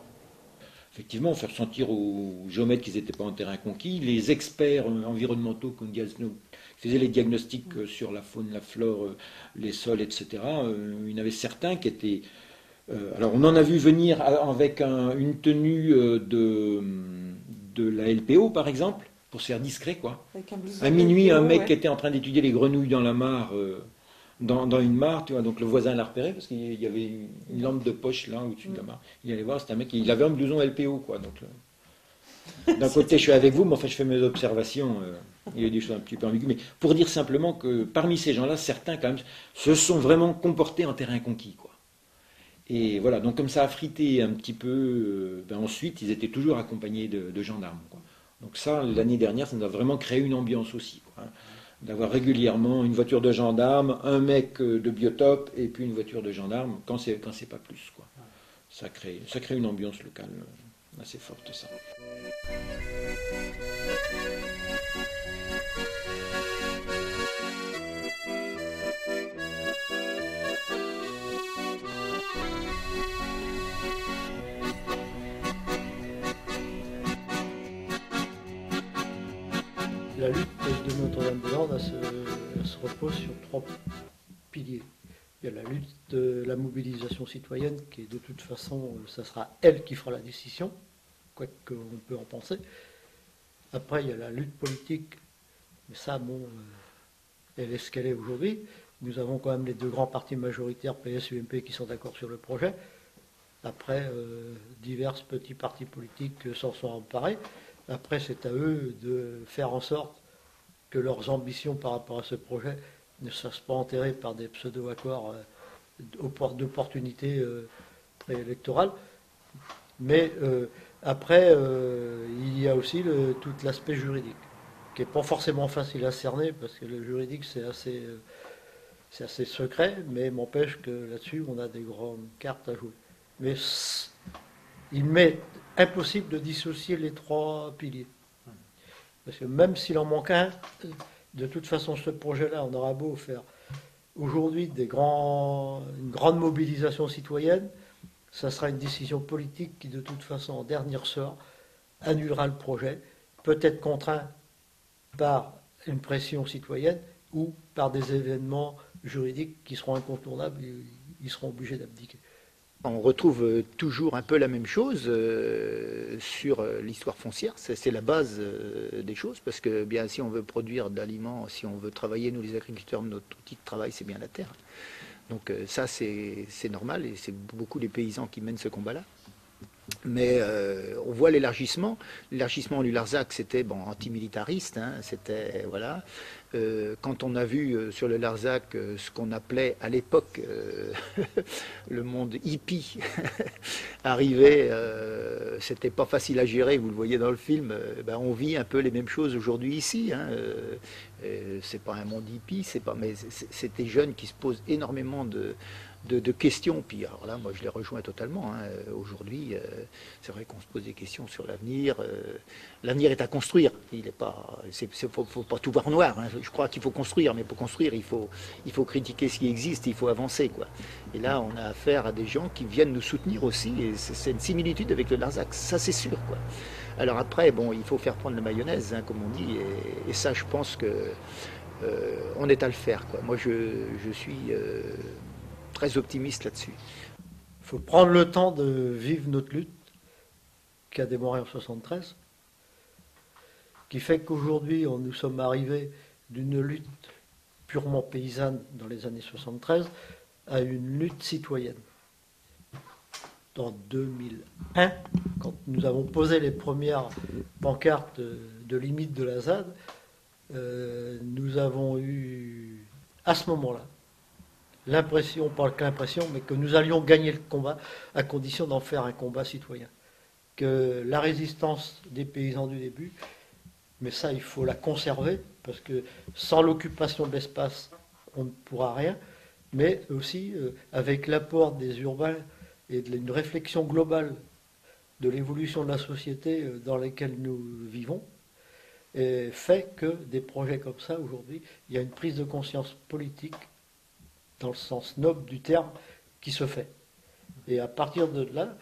Speaker 8: Effectivement, faire sentir aux géomètres qu'ils n'étaient pas en terrain conquis, les experts environnementaux qui faisaient les diagnostics sur la faune, la flore, les sols, etc. Il y en avait certains qui étaient... alors on en a vu venir avec une tenue de la LPO par exemple, pour se faire discret, quoi. À minuit, un mec qui était en train d'étudier les grenouilles dans la mare, dans une mare, tu vois, donc le voisin l'a repéré parce qu'il y avait une lampe de poche là au-dessus de la mare. Il allait voir, c'était un mec, il avait un blouson LPO, quoi. Donc d'un côté je suis avec vous, mais enfin je fais mes observations. Il y a des choses un petit peu ambiguës, mais pour dire simplement que parmi ces gens-là, certains quand même se sont vraiment comportés en terrain conquis, quoi. Et voilà, donc comme ça a frité un petit peu, ensuite ils étaient toujours accompagnés de gendarmes, quoi. Donc ça, l'année dernière, ça nous a vraiment créé une ambiance aussi, quoi, hein, d'avoir régulièrement une voiture de gendarme, un mec de biotope et puis une voiture de gendarme quand c'est pas plus, quoi. Ça crée une ambiance locale assez forte, ça.
Speaker 3: La lutte de Notre-Dame-des-Landes, elle se repose sur 3 piliers. Il y a la lutte de la mobilisation citoyenne, qui est de toute façon, ça sera elle qui fera la décision, quoi qu'on peut en penser. Après, il y a la lutte politique, Mais ça, bon, elle est ce qu'elle est aujourd'hui. Nous avons quand même les deux grands partis majoritaires, PS et UMP, qui sont d'accord sur le projet. Après, divers petits partis politiques s'en sont emparés. Après, c'est à eux de faire en sorte que leurs ambitions par rapport à ce projet ne se fassent pas enterrer par des pseudo-accords d'opportunités préélectorales. Mais après, il y a aussi tout l'aspect juridique, qui n'est pas forcément facile à cerner, parce que le juridique, c'est assez secret, mais m'empêche que là-dessus, on a des grandes cartes à jouer. Mais il m'est impossible de dissocier les trois piliers. Parce que même s'il en manque un, de toute façon, ce projet-là, on aura beau faire aujourd'hui une grande mobilisation citoyenne, ça sera une décision politique qui, de toute façon, en dernier ressort, annulera le projet, peut-être contraint par une pression citoyenne ou par des événements juridiques qui seront incontournables et ils seront obligés d'abdiquer.
Speaker 1: On retrouve toujours un peu la même chose sur l'histoire foncière. C'est la base des choses, parce que bien, si on veut produire de l'aliment, si on veut travailler, nous les agriculteurs, notre outil de travail, c'est bien la terre. Donc ça, c'est normal, et c'est beaucoup les paysans qui mènent ce combat-là. Mais on voit l'élargissement. L'élargissement du Larzac, c'était antimilitariste, hein, c'était voilà. Quand on a vu sur le Larzac ce qu'on appelait à l'époque le monde hippie arriver, c'était pas facile à gérer. Vous le voyez dans le film. On vit un peu les mêmes choses aujourd'hui ici. Hein, c'est pas un monde hippie, mais c'est des jeunes qui se posent énormément de questions. Puis alors là, moi je les rejoins totalement. Hein. Aujourd'hui, c'est vrai qu'on se pose des questions sur l'avenir. L'avenir est à construire. Il est pas, faut pas tout voir noir. Hein. Je crois qu'il faut construire, mais pour construire, il faut critiquer ce qui existe. Il faut avancer, quoi. Et là, on a affaire à des gens qui viennent nous soutenir aussi. Et c'est une similitude avec le Larzac. Ça, c'est sûr, quoi. Alors après, il faut faire prendre la mayonnaise, hein, comme on dit. Et ça, je pense que on est à le faire, quoi. Moi, je suis très optimiste là-dessus.
Speaker 3: Il faut prendre le temps de vivre notre lutte qui a démarré en 73, qui fait qu'aujourd'hui, nous sommes arrivés d'une lutte purement paysanne dans les années 73 à une lutte citoyenne. En 2001, quand nous avons posé les premières pancartes de limite de la ZAD, nous avons eu, à ce moment-là, l'impression, pas que l'impression, mais que nous allions gagner le combat à condition d'en faire un combat citoyen. Que la résistance des paysans du début, mais ça il faut la conserver, parce que sans l'occupation de l'espace, on ne pourra rien, mais aussi avec l'apport des urbains et d'une réflexion globale de l'évolution de la société dans laquelle nous vivons, et fait que des projets comme ça, aujourd'hui, il y a une prise de conscience politique dans le sens noble du terme, qui se fait. Et à partir de là,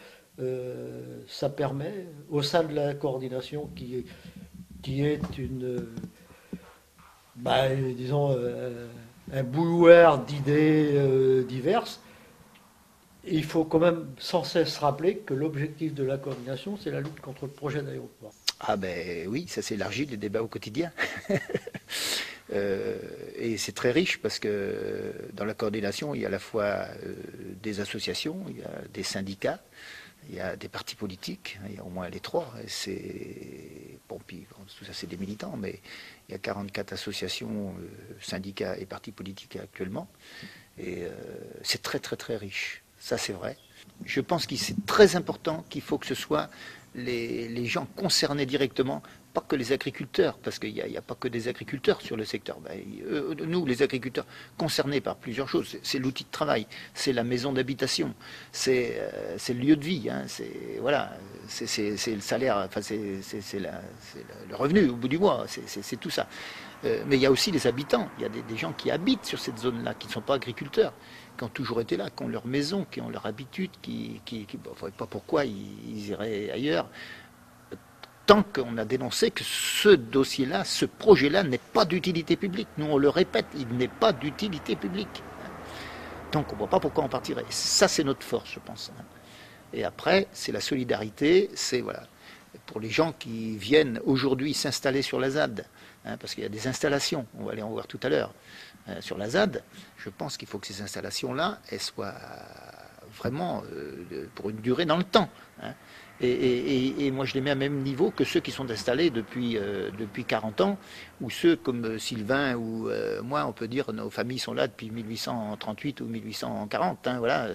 Speaker 3: ça permet, au sein de la coordination, qui est disons, un bouilloire d'idées diverses, il faut quand même sans cesse rappeler que l'objectif de la coordination, c'est la lutte contre le projet d'aéroport.
Speaker 1: Ah oui, ça s'élargit les débats au quotidien. Et c'est très riche parce que dans la coordination, il y a à la fois des associations, il y a des syndicats, il y a des partis politiques, il y a au moins les trois. Puis tout ça c'est des militants, mais il y a 44 associations, syndicats et partis politiques actuellement. Et c'est très très très riche, ça c'est vrai. Je pense que c'est très important qu'il faut que ce soit les gens concernés directement, pas que les agriculteurs, parce qu'il n'y a pas que des agriculteurs sur le secteur. Nous, les agriculteurs, concernés par plusieurs choses, c'est l'outil de travail, c'est la maison d'habitation, c'est le lieu de vie, hein, c'est le salaire, enfin c'est le revenu au bout du mois, c'est tout ça. Mais il y a aussi les habitants, il y a des gens qui habitent sur cette zone-là, qui ne sont pas agriculteurs, qui ont toujours été là, qui ont leur maison, qui ont leur habitude, qui ne voient pas pourquoi ils iraient ailleurs. Tant qu'on a dénoncé que ce dossier-là, ce projet-là n'est pas d'utilité publique. Nous, on le répète, il n'est pas d'utilité publique. Donc, on ne voit pas pourquoi on partirait. Ça, c'est notre force, je pense. Et après, c'est la solidarité, c'est, voilà, pour les gens qui viennent aujourd'hui s'installer sur la ZAD, hein, parce qu'il y a des installations, on va aller en voir tout à l'heure, sur la ZAD. Je pense qu'il faut que ces installations-là, elles soient vraiment pour une durée dans le temps. Hein. Et moi, je les mets à même niveau que ceux qui sont installés depuis 40 ans, ou ceux comme Sylvain ou moi, on peut dire, nos familles sont là depuis 1838 ou 1840. Hein, voilà,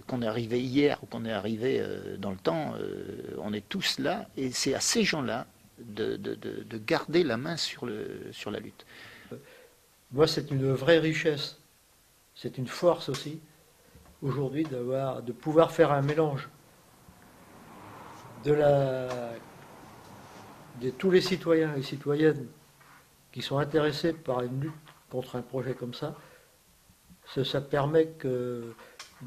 Speaker 1: qu'on est arrivé hier ou qu'on est arrivé dans le temps, on est tous là, et c'est à ces gens-là de garder la main sur la lutte.
Speaker 3: Moi, c'est une vraie richesse, c'est une force aussi, aujourd'hui, de pouvoir faire un mélange de tous les citoyens et citoyennes qui sont intéressés par une lutte contre un projet comme ça. Ça permet que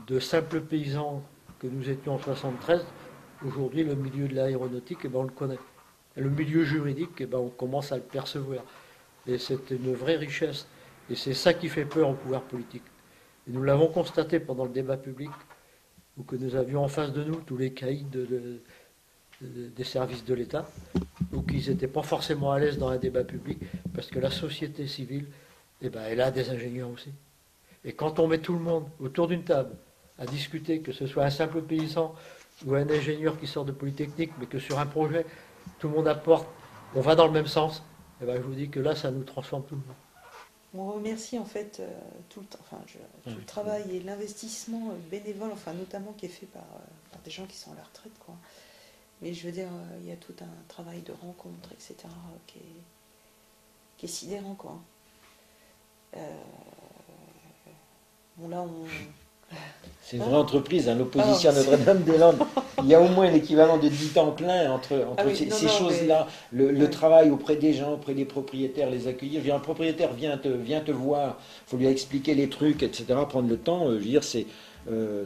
Speaker 3: de simples paysans que nous étions en 73, aujourd'hui le milieu de l'aéronautique, eh ben, on le connaît. Et le milieu juridique, eh ben, on commence à le percevoir. Et c'est une vraie richesse. Et c'est ça qui fait peur au pouvoir politique. Et nous l'avons constaté pendant le débat public, où que nous avions en face de nous tous les caïds des services de l'État, ou qu'ils n'étaient pas forcément à l'aise dans un débat public, parce que la société civile, eh ben, elle a des ingénieurs aussi. Et quand on met tout le monde autour d'une table à discuter, que ce soit un simple paysan ou un ingénieur qui sort de Polytechnique, mais que sur un projet, tout le monde apporte, on va dans le même sens, eh ben, je vous dis que là, ça nous transforme tout le monde.
Speaker 5: On remercie en fait tout le travail et l'investissement bénévole, enfin notamment qui est fait par des gens qui sont à la retraite, quoi. Mais je veux dire, il y a tout un travail de rencontre, etc., qui est sidérant, quoi. Bon, là,
Speaker 8: c'est une vraie entreprise, hein, l'opposition à Notre-Dame-des-Landes. Il y a au moins l'équivalent de 10 temps plein entre ces choses-là, le travail auprès des gens, auprès des propriétaires, les accueillir. Un propriétaire vient te voir, il faut lui expliquer les trucs, etc., prendre le temps. Je veux dire,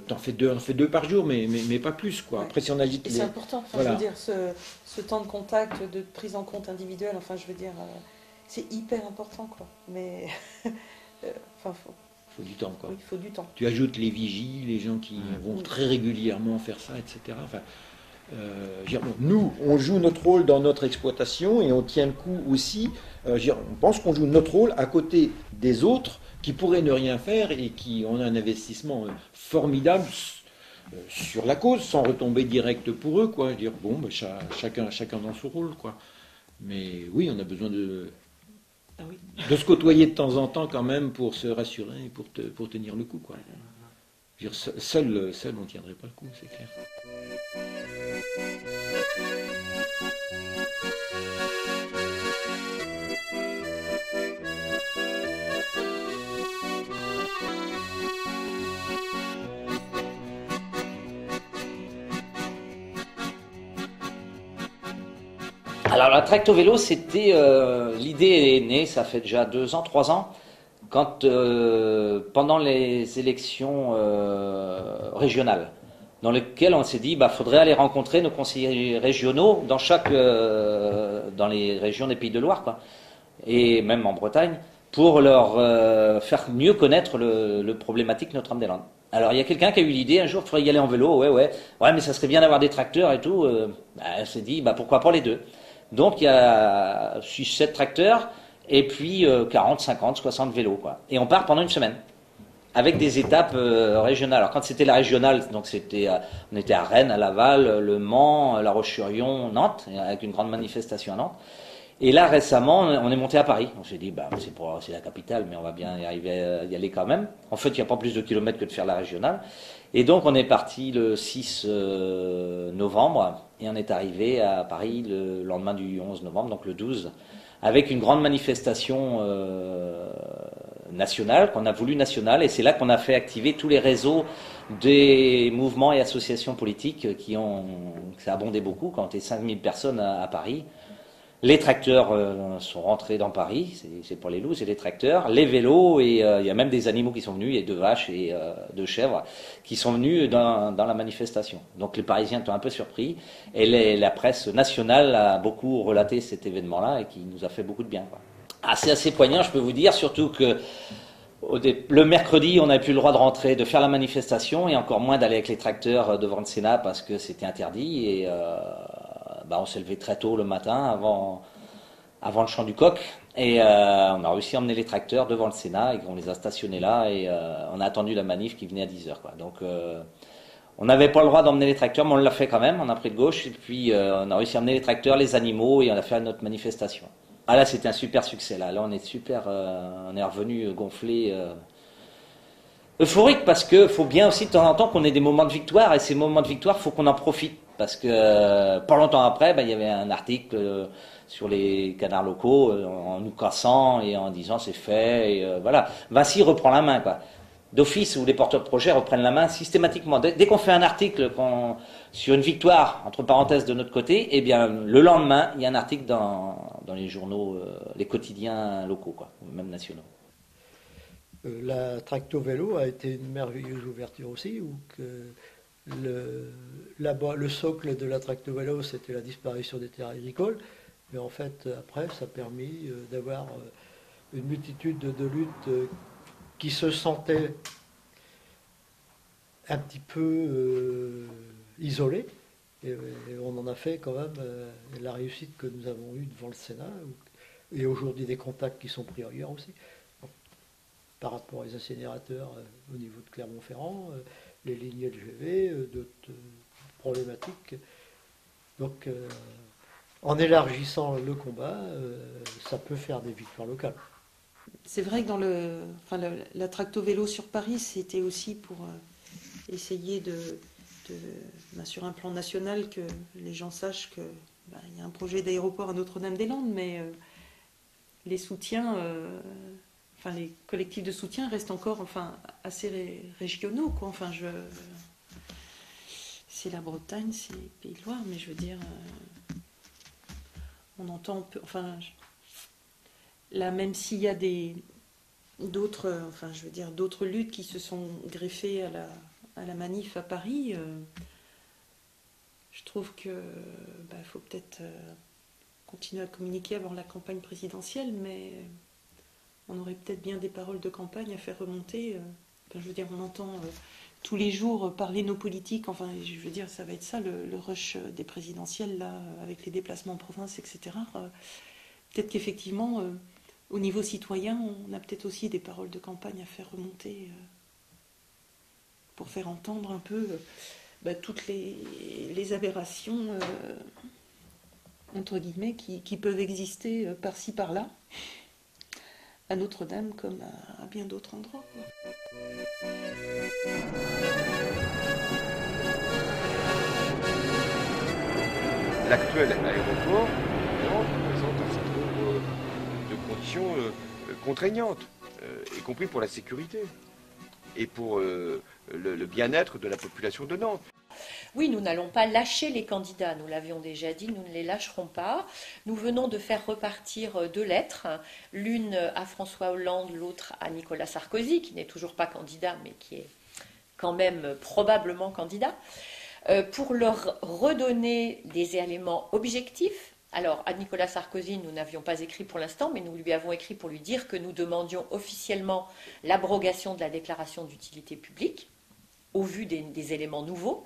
Speaker 8: t'en fais deux par jour, mais pas plus, quoi. Après, si on agite
Speaker 5: c'est important, enfin, voilà. Je veux dire, ce temps de contact, de prise en compte individuelle, enfin, je veux dire, c'est hyper important, quoi. Mais,
Speaker 8: faut du temps, quoi.
Speaker 5: Oui, il faut du temps.
Speaker 8: Tu ajoutes les vigies, les gens qui vont très régulièrement faire ça, etc. Enfin, nous, on joue notre rôle dans notre exploitation et on tient le coup aussi. On pense qu'on joue notre rôle à côté des autres qui pourraient ne rien faire et qui ont un investissement formidable sur la cause, sans retomber direct pour eux, quoi. Chacun dans son rôle, quoi. Mais oui, on a besoin de se côtoyer de temps en temps quand même pour se rassurer et pour tenir le coup, quoi. Seul on ne tiendrait pas le coup, c'est clair.
Speaker 4: Alors la tracto-vélo, c'était l'idée est née, ça fait déjà 2 ans, 3 ans, quand pendant les élections régionales, dans lesquelles on s'est dit, faudrait aller rencontrer nos conseillers régionaux dans les régions des Pays de Loire, quoi, et même en Bretagne, pour leur faire mieux connaître le problématique Notre-Dame-des-Landes. Alors il y a quelqu'un qui a eu l'idée un jour, il faudrait y aller en vélo, ouais, mais ça serait bien d'avoir des tracteurs et tout. On s'est dit, pourquoi pas les deux. Donc il y a 6-7 tracteurs et puis 40, 50, 60 vélos, quoi. Et on part pendant une semaine avec des étapes régionales. Alors quand c'était la régionale, donc on était à Rennes, à Laval, Le Mans, La Roche-sur-Yon, Nantes, avec une grande manifestation à Nantes. Et là récemment, on est monté à Paris. On s'est dit, c'est la capitale, mais on va bien y arriver à y aller quand même. En fait, il n'y a pas plus de kilomètres que de faire la régionale. Et donc on est parti le 6 novembre et on est arrivé à Paris le lendemain du 11 novembre, donc le 12, avec une grande manifestation nationale, qu'on a voulu nationale, et c'est là qu'on a fait activer tous les réseaux des mouvements et associations politiques ça a abondé beaucoup, quand on était 5000 personnes à Paris. Les tracteurs sont rentrés dans Paris, c'est pour les loups, c'est les tracteurs, les vélos, et il y a même des animaux qui sont venus, il y a 2 vaches et 2 chèvres, qui sont venus dans la manifestation. Donc les Parisiens étaient un peu surpris, et la presse nationale a beaucoup relaté cet événement-là, et qui nous a fait beaucoup de bien, quoi. C'est assez poignant, je peux vous dire, surtout que le mercredi, on n'avait plus le droit de rentrer, de faire la manifestation, et encore moins d'aller avec les tracteurs devant le Sénat, parce que c'était interdit, et on s'est levé très tôt le matin, avant le champ du Coq. Et on a réussi à emmener les tracteurs devant le Sénat et on les a stationnés là. Et on a attendu la manif qui venait à 10h, quoi. Donc on n'avait pas le droit d'emmener les tracteurs, mais on l'a fait quand même. On a pris de gauche et puis on a réussi à emmener les tracteurs, les animaux et on a fait notre manifestation. Ah là, c'était un super succès. Là on est super, on est revenu gonflé. Euphorique parce que faut bien aussi de temps en temps qu'on ait des moments de victoire et ces moments de victoire faut qu'on en profite parce que pas longtemps après il y avait un article sur les canards locaux en nous cassant et en disant c'est fait et voilà. Vinci reprend la main quoi. D'office où les porteurs de projets reprennent la main systématiquement. Dès qu'on fait un article sur une victoire entre parenthèses de notre côté, eh bien le lendemain il y a un article dans les journaux, les quotidiens locaux quoi, même nationaux.
Speaker 3: La tracto-vélo a été une merveilleuse ouverture aussi, où que le socle de la tracto-vélo, c'était la disparition des terres agricoles. Mais en fait, après, ça a permis d'avoir une multitude de luttes qui se sentaient un petit peu isolées. Et on en a fait quand même la réussite que nous avons eue devant le Sénat, et aujourd'hui des contacts qui sont pris ailleurs aussi. Par rapport aux incinérateurs au niveau de Clermont-Ferrand, les lignes LGV, d'autres problématiques. Donc, en élargissant le combat, ça peut faire des victoires locales.
Speaker 5: C'est vrai que dans la tracto-vélo sur Paris, c'était aussi pour essayer sur un plan national, que les gens sachent qu'il y a un projet d'aéroport à Notre-Dame-des-Landes, mais les soutiens... les collectifs de soutien restent encore assez régionaux, quoi. C'est la Bretagne, c'est les Pays de Loire, mais je veux dire, on entend, là, même s'il y a d'autres luttes qui se sont greffées à la manif à Paris, je trouve que faut peut-être continuer à communiquer avant la campagne présidentielle, mais on aurait peut-être bien des paroles de campagne à faire remonter. On entend tous les jours parler nos politiques. Ça va être ça, le rush des présidentielles, là, avec les déplacements en province, etc. Peut-être qu'effectivement, au niveau citoyen, on a peut-être aussi des paroles de campagne à faire remonter pour faire entendre un peu toutes les aberrations, entre guillemets, qui peuvent exister par-ci, par-là, à Notre-Dame comme à bien d'autres endroits.
Speaker 9: L'actuel aéroport présente un certain nombre de conditions contraignantes, y compris pour la sécurité et pour le bien-être de la population de Nantes.
Speaker 7: Oui, nous n'allons pas lâcher les candidats, nous l'avions déjà dit, nous ne les lâcherons pas. Nous venons de faire repartir 2 lettres, l'une à François Hollande, l'autre à Nicolas Sarkozy, qui n'est toujours pas candidat, mais qui est quand même probablement candidat, pour leur redonner des éléments objectifs. Alors, à Nicolas Sarkozy, nous n'avions pas écrit pour l'instant, mais nous lui avons écrit pour lui dire que nous demandions officiellement l'abrogation de la déclaration d'utilité publique, au vu des éléments nouveaux.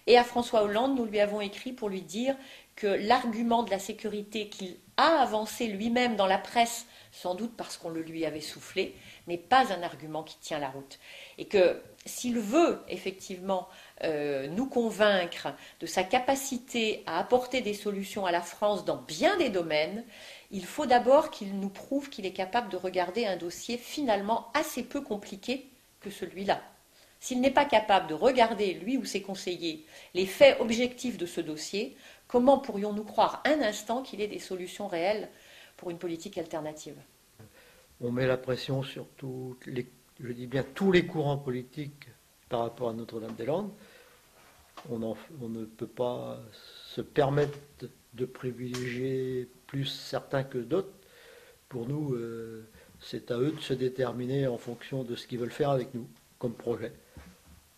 Speaker 7: Et à François Hollande, nous lui avons écrit pour lui dire que l'argument de la sécurité qu'il a avancé lui-même dans la presse, sans doute parce qu'on le lui avait soufflé, n'est pas un argument qui tient la route. Et que s'il veut effectivement nous convaincre de sa capacité à apporter des solutions à la France dans bien des domaines, il faut d'abord qu'il nous prouve qu'il est capable de regarder un dossier finalement assez peu compliqué que celui-là. S'il n'est pas capable de regarder, lui ou ses conseillers, les faits objectifs de ce dossier, comment pourrions-nous croire un instant qu'il ait des solutions réelles pour une politique alternative ?
Speaker 3: On met la pression sur tous les courants politiques par rapport à Notre-Dame-des-Landes. On ne peut pas se permettre de privilégier plus certains que d'autres. Pour nous, c'est à eux de se déterminer en fonction de ce qu'ils veulent faire avec nous comme projet.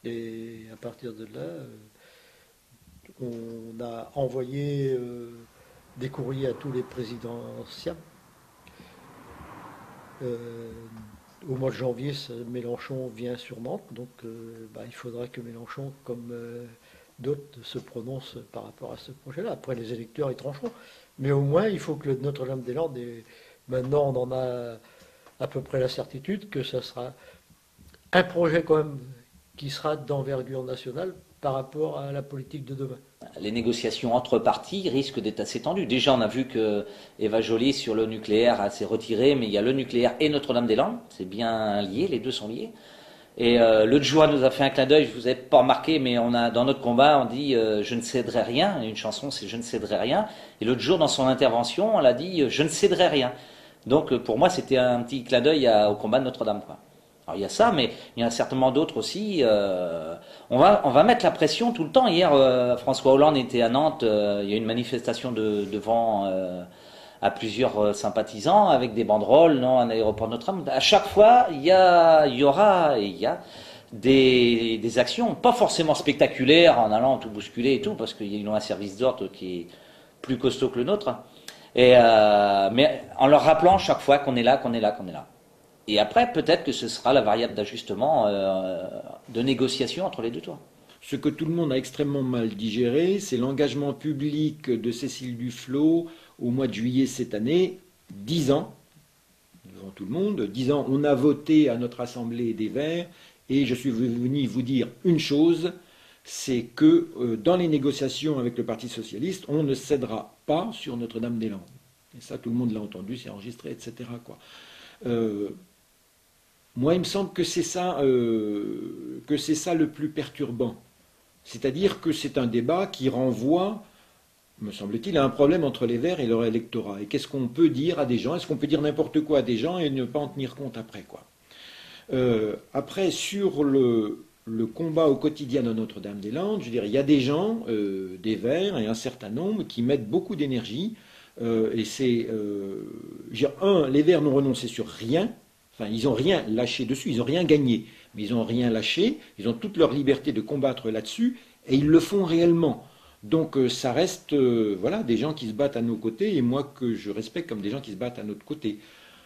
Speaker 3: Et à partir de là, on a envoyé des courriers à tous les présidentiables. Au mois de janvier, Mélenchon vient sur Nantes, donc il faudra que Mélenchon, comme d'autres se prononcent par rapport à ce projet-là. Après, les électeurs, ils trancheront. Mais au moins, il faut que le Notre-Dame-des-Landes, maintenant, on en a à peu près la certitude que ça sera un projet quand même qui sera d'envergure nationale par rapport à la politique de demain.
Speaker 4: Les négociations entre partis risquent d'être assez tendues. Déjà, on a vu que Eva Joly, sur le nucléaire, s'est retirée, mais il y a le nucléaire et Notre-Dame-des-Landes. C'est bien lié, les deux sont liés. Et l'autre jour, elle nous a fait un clin d'œil, je vous ai pas remarqué, mais dans notre combat, on dit je ne céderai rien. Et une chanson, c'est je ne céderai rien. Et l'autre jour, dans son intervention, elle a dit je ne céderai rien. Donc pour moi, c'était un petit clin d'œil au combat de Notre-Dame, quoi. Alors il y a ça, mais il y en a certainement d'autres aussi. On va mettre la pression tout le temps. Hier, François Hollande était à Nantes. Il y a eu une manifestation devant à plusieurs sympathisants avec des banderoles, non, un aéroport Notre-Dame. À chaque fois, il y a des actions, pas forcément spectaculaires en allant tout bousculer et tout, parce qu'ils ont un service d'ordre qui est plus costaud que le nôtre. Mais en leur rappelant chaque fois qu'on est là, qu'on est là, qu'on est là. Et après, peut-être que ce sera la variable d'ajustement, de négociation entre les deux tours.
Speaker 8: Ce que tout le monde a extrêmement mal digéré, c'est l'engagement public de Cécile Duflot au mois de juillet cette année, 10 ans, devant tout le monde, 10 ans, on a voté à notre Assemblée des Verts, et je suis venu vous dire une chose, c'est que dans les négociations avec le Parti Socialiste, on ne cédera pas sur Notre-Dame-des-Landes. Et ça, tout le monde l'a entendu, c'est enregistré, etc., quoi. Moi, il me semble que c'est ça le plus perturbant. C'est-à-dire que c'est un débat qui renvoie, me semble-t-il, à un problème entre les Verts et leur électorat. Et qu'est-ce qu'on peut dire à des gens? Est-ce qu'on peut dire n'importe quoi à des gens et ne pas en tenir compte après, quoi? Après, sur le combat au quotidien de Notre-Dame-des-Landes, je veux dire, il y a des gens, des Verts et un certain nombre, qui mettent beaucoup d'énergie. Et c'est, les Verts n'ont renoncé sur rien. Enfin, ils n'ont rien lâché dessus, ils n'ont rien gagné, mais ils n'ont rien lâché, ils ont toute leur liberté de combattre là-dessus, et ils le font réellement. Donc ça reste voilà, des gens qui se battent à nos côtés, et moi que je respecte comme des gens qui se battent à notre côté.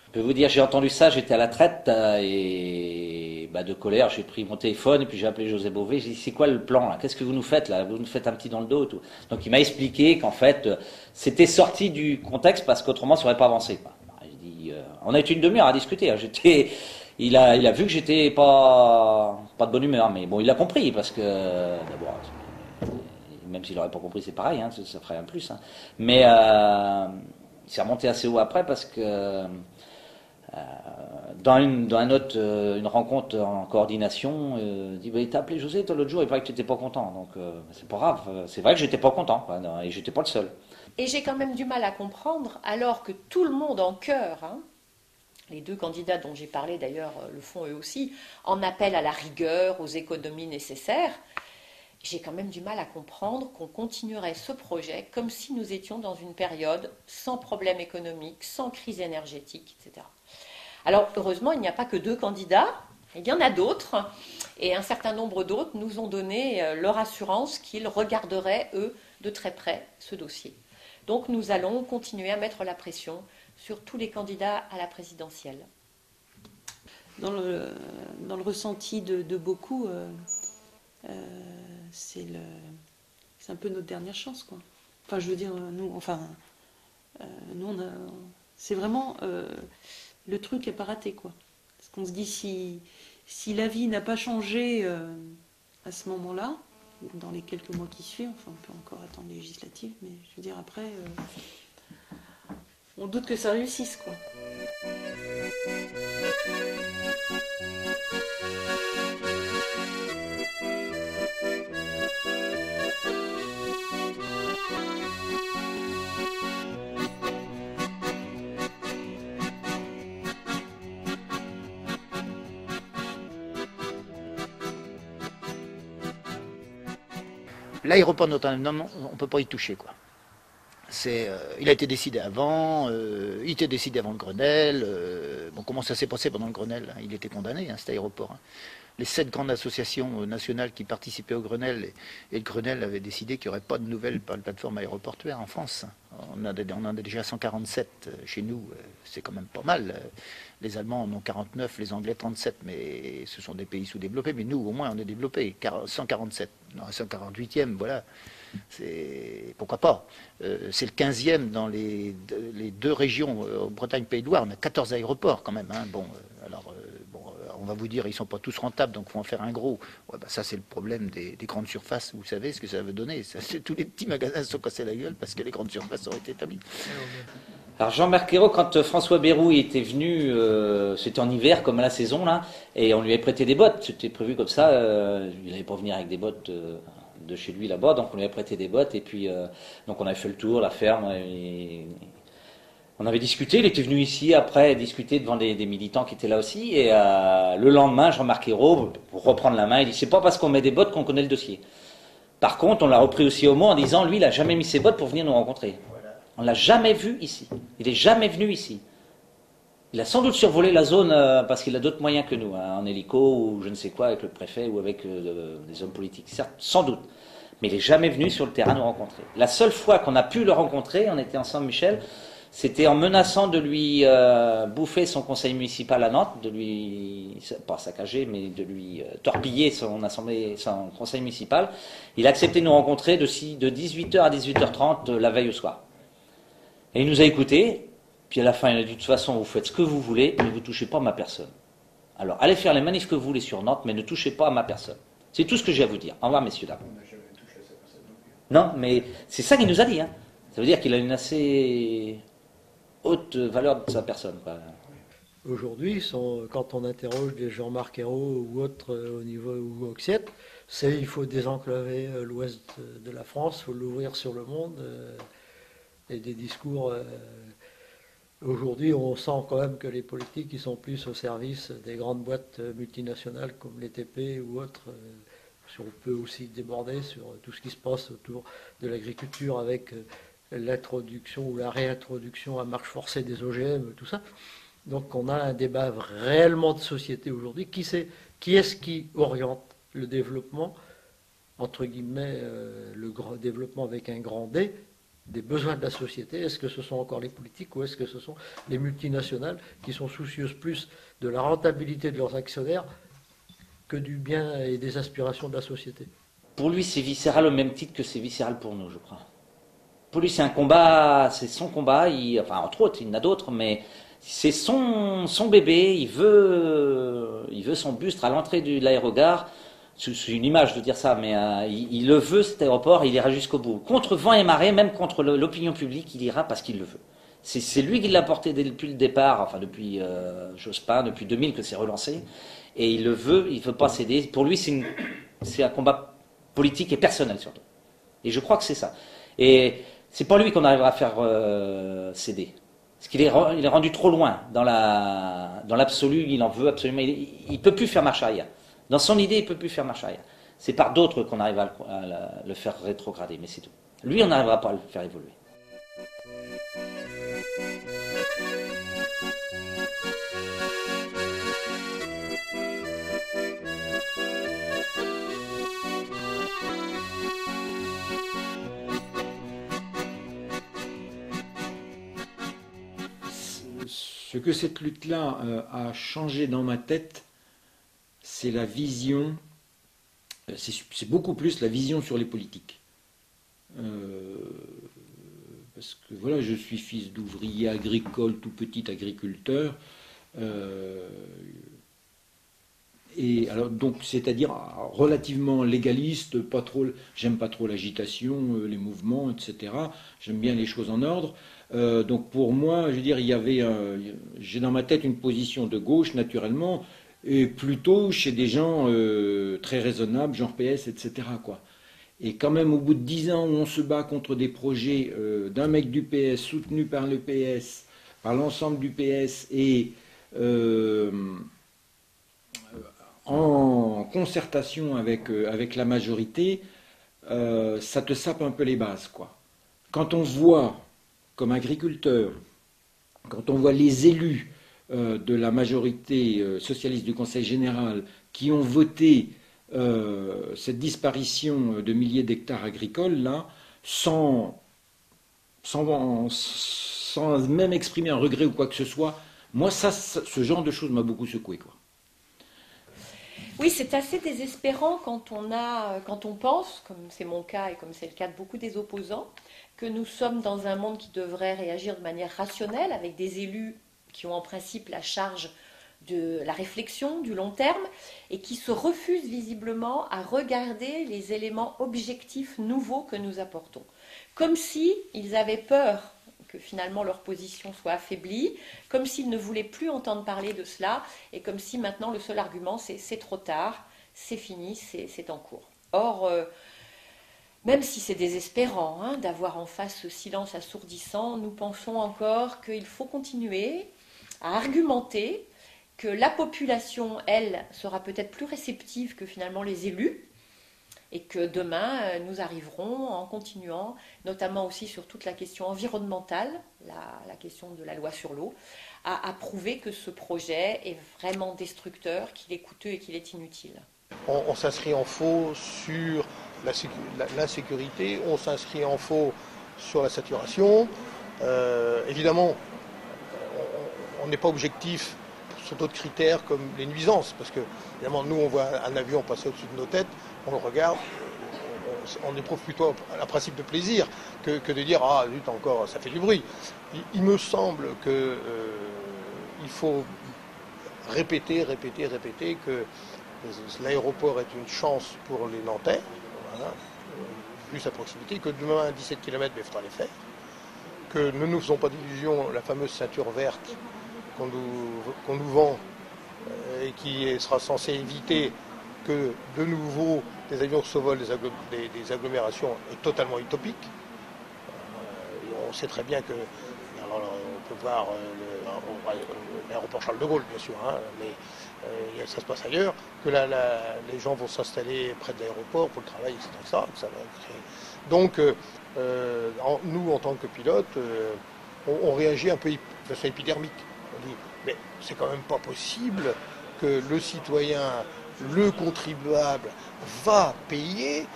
Speaker 4: Je peux vous dire, j'ai entendu ça, j'étais à la traite, et de colère, j'ai pris mon téléphone, et puis j'ai appelé José Bové, j'ai dit, c'est quoi le plan là? Qu'est-ce que vous nous faites là? Vous nous faites un petit dans le dos et tout. Donc il m'a expliqué qu'en fait, c'était sorti du contexte, parce qu'autrement ça n'aurait pas avancé, quoi. On a eu une demi-heure à discuter. Hein. Il a vu que j'étais pas de bonne humeur, mais bon, il a compris parce que d'abord, même s'il n'aurait pas compris, c'est pareil, hein, ça ferait un plus. Hein. Mais il s'est remonté assez haut après parce que dans une rencontre en coordination, il dit il t'a appelé José toi l'autre jour, il paraît que tu n'étais pas content. Donc c'est pas grave. C'est vrai que j'étais pas content, quoi, et j'étais pas le seul.
Speaker 7: Et j'ai quand même du mal à comprendre, alors que tout le monde en chœur, hein, les deux candidats dont j'ai parlé d'ailleurs le font eux aussi, en appellent à la rigueur, aux économies nécessaires. J'ai quand même du mal à comprendre qu'on continuerait ce projet comme si nous étions dans une période sans problème économique, sans crise énergétique, etc. Alors heureusement, il n'y a pas que deux candidats, il y en a d'autres, et un certain nombre d'autres nous ont donné leur assurance qu'ils regarderaient, eux, de très près ce dossier. Donc nous allons continuer à mettre la pression sur tous les candidats à la présidentielle.
Speaker 5: Dans le ressenti de beaucoup, c'est un peu notre dernière chance, quoi. Enfin, je veux dire, nous, c'est vraiment le truc n'est pas raté, quoi. Parce qu'on se dit si la vie n'a pas changé à ce moment-là, dans les quelques mois qui suivent, enfin, on peut encore attendre les législatives, mais je veux dire après, on doute que ça réussisse, quoi.
Speaker 1: L'aéroport de Notre-Dame, on ne peut pas y toucher, quoi. Il a été décidé avant, il était décidé avant le Grenelle. Bon, comment ça s'est passé pendant le Grenelle? Il était condamné, hein, cet aéroport. Hein. les 7 grandes associations nationales qui participaient au Grenelle, et le Grenelle avait décidé qu'il n'y aurait pas de nouvelles plateformes aéroportuaires en France. On en a déjà 147 chez nous, c'est quand même pas mal. Les Allemands en ont 49, les Anglais 37, mais ce sont des pays sous-développés. Mais nous, au moins, on est développés, 147, non, 148e, voilà. Pourquoi pas. C'est le 15e dans les 2 régions, Bretagne, Pays de Loire, on a 14 aéroports quand même. Hein. Bon, on va vous dire, ils ne sont pas tous rentables, donc il faut en faire un gros. Ouais, bah ça, c'est le problème des grandes surfaces. Vous savez ce que ça veut donner. Tous les petits magasins se sont cassés la gueule parce que les grandes surfaces ont été établies.
Speaker 4: Alors Jean-Marc Ayrault, quand François Bayrou était venu, c'était en hiver comme à la saison là, et on lui avait prêté des bottes. C'était prévu comme ça. Il n'allait pas venir avec des bottes de chez lui là-bas, donc on lui avait prêté des bottes. Et puis donc on avait fait le tour, la ferme. On avait discuté. Il était venu ici après discuter devant des militants qui étaient là aussi. Et le lendemain, Jean-Marc Ayrault, pour reprendre la main, il dit c'est pas parce qu'on met des bottes qu'on connaît le dossier. Par contre, on l'a repris aussi au mot en disant lui, il n'a jamais mis ses bottes pour venir nous rencontrer. On ne l'a jamais vu ici. Il n'est jamais venu ici. Il a sans doute survolé la zone parce qu'il a d'autres moyens que nous, hein, en hélico ou je ne sais quoi, avec le préfet ou avec des hommes politiques. Certes, sans doute. Mais il n'est jamais venu sur le terrain nous rencontrer. La seule fois qu'on a pu le rencontrer, on était ensemble, Michel, c'était en menaçant de lui bouffer son conseil municipal à Nantes, de lui, pas saccager, mais de lui torpiller son conseil municipal. Il a accepté de nous rencontrer de 18h à 18h30 la veille au soir. Et il nous a écoutés, puis à la fin il a dit de toute façon vous faites ce que vous voulez, mais vous ne touchez pas à ma personne. Alors allez faire les manifs que vous voulez sur Nantes, mais ne touchez pas à ma personne. C'est tout ce que j'ai à vous dire. Au revoir messieurs, dames. Non, mais c'est ça qu'il nous a dit. Hein. Ça veut dire qu'il a une assez haute valeur de sa personne.
Speaker 3: Aujourd'hui, quand on interroge des Jean-Marc Ayrault ou autres au niveau ou Oxiette, c'est il faut désenclaver l'ouest de la France, il faut l'ouvrir sur le monde. Et des discours. Aujourd'hui, on sent quand même que les politiques ils sont plus au service des grandes boîtes multinationales comme les TP ou autres. On peut aussi déborder sur tout ce qui se passe autour de l'agriculture avec l'introduction ou la réintroduction à marche forcée des OGM, tout ça. Donc on a un débat réellement de société aujourd'hui. Qui est-ce qui oriente le développement, entre guillemets, le développement avec un grand D, des besoins de la société? Est-ce que ce sont encore les politiques ou est-ce que ce sont les multinationales qui sont soucieuses plus de la rentabilité de leurs actionnaires que du bien et des aspirations de la société?
Speaker 4: Pour lui, c'est viscéral au même titre que c'est viscéral pour nous, je crois. Pour lui, c'est un combat, c'est son combat, enfin entre autres, il y en a d'autres, mais c'est son bébé, il veut son buste à l'entrée de l'aérogare. C'est une image de dire ça, mais il le veut cet aéroport, il ira jusqu'au bout. Contre vent et marée, même contre l'opinion publique, il ira parce qu'il le veut. C'est lui qui l'a porté depuis le départ, enfin depuis Jospin, depuis 2000 que c'est relancé, et il le veut, il ne veut pas céder. Pour lui, c'est un combat politique et personnel surtout. Et je crois que c'est ça. Et c'est pas lui qu'on arrivera à faire céder. Parce qu'il est rendu trop loin dans l'absolu, il en veut absolument, il ne peut plus faire marche arrière. Dans son idée, il ne peut plus faire marche arrière. C'est par d'autres qu'on arrive à le faire rétrograder, mais c'est tout. Lui, on n'arrivera pas à le faire évoluer.
Speaker 8: Ce que cette lutte-là a changé dans ma tête, c'est la vision, c'est beaucoup plus la vision sur les politiques. Parce que voilà, je suis fils d'ouvrier agricole, tout petit agriculteur, et alors donc c'est-à-dire relativement légaliste, j'aime pas trop l'agitation, les mouvements, etc. J'aime bien les choses en ordre. Donc pour moi, je veux dire, j'ai dans ma tête une position de gauche naturellement. Et plutôt chez des gens très raisonnables, genre PS, etc. quoi. Et quand même, au bout de 10 ans où on se bat contre des projets d'un mec du PS, soutenu par le PS, par l'ensemble du PS, et en concertation avec la majorité, ça te sape un peu les bases, quoi. Quand on voit, comme agriculteur, quand on voit les élus de la majorité socialiste du Conseil général qui ont voté cette disparition de milliers d'hectares agricoles, là, sans même exprimer un regret ou quoi que ce soit, moi, ce genre de choses m'a beaucoup secoué, quoi.
Speaker 7: Oui, c'est assez désespérant quand on pense, comme c'est mon cas et comme c'est le cas de beaucoup des opposants, que nous sommes dans un monde qui devrait réagir de manière rationnelle, avec des élus qui ont en principe la charge de la réflexion, du long terme, et qui se refusent visiblement à regarder les éléments objectifs nouveaux que nous apportons. Comme s'ils avaient peur que finalement leur position soit affaiblie, comme s'ils ne voulaient plus entendre parler de cela, et comme si maintenant le seul argument c'est trop tard, c'est fini, c'est en cours. Or, même si c'est désespérant d'avoir en face ce silence assourdissant, nous pensons encore qu'il faut continuer à argumenter, que la population, elle, sera peut-être plus réceptive que finalement les élus, et que demain, nous arriverons en continuant, notamment aussi sur toute la question environnementale, la question de la loi sur l'eau, à prouver que ce projet est vraiment destructeur, qu'il est coûteux et qu'il est inutile.
Speaker 6: On s'inscrit en faux sur l'insécurité, on s'inscrit en faux sur la saturation. Évidemment, on n'est pas objectif sur d'autres critères comme les nuisances, parce que évidemment, nous, on voit un avion passer au-dessus de nos têtes, on le regarde, on éprouve plutôt un principe de plaisir que de dire « Ah, zut, encore, ça fait du bruit ». Il me semble qu'il faut répéter que l'aéroport est une chance pour les Nantais, voilà, plus à proximité, que demain, à 17 km, il faudra les faire, que ne nous faisons pas d'illusions, la fameuse ceinture verte qu'on nous vend et qui sera censée éviter que de nouveau des avions s'envolent des agglomérations est totalement utopique. On sait très bien que, alors, on peut voir l'aéroport Charles de Gaulle bien sûr, mais ça se passe ailleurs, que les gens vont s'installer près de l'aéroport pour le travail, etc. Ça va créer. Donc nous en tant que pilotes, on réagit un peu de façon épidermique. On dit, mais c'est quand même pas possible que le citoyen, le contribuable, va payer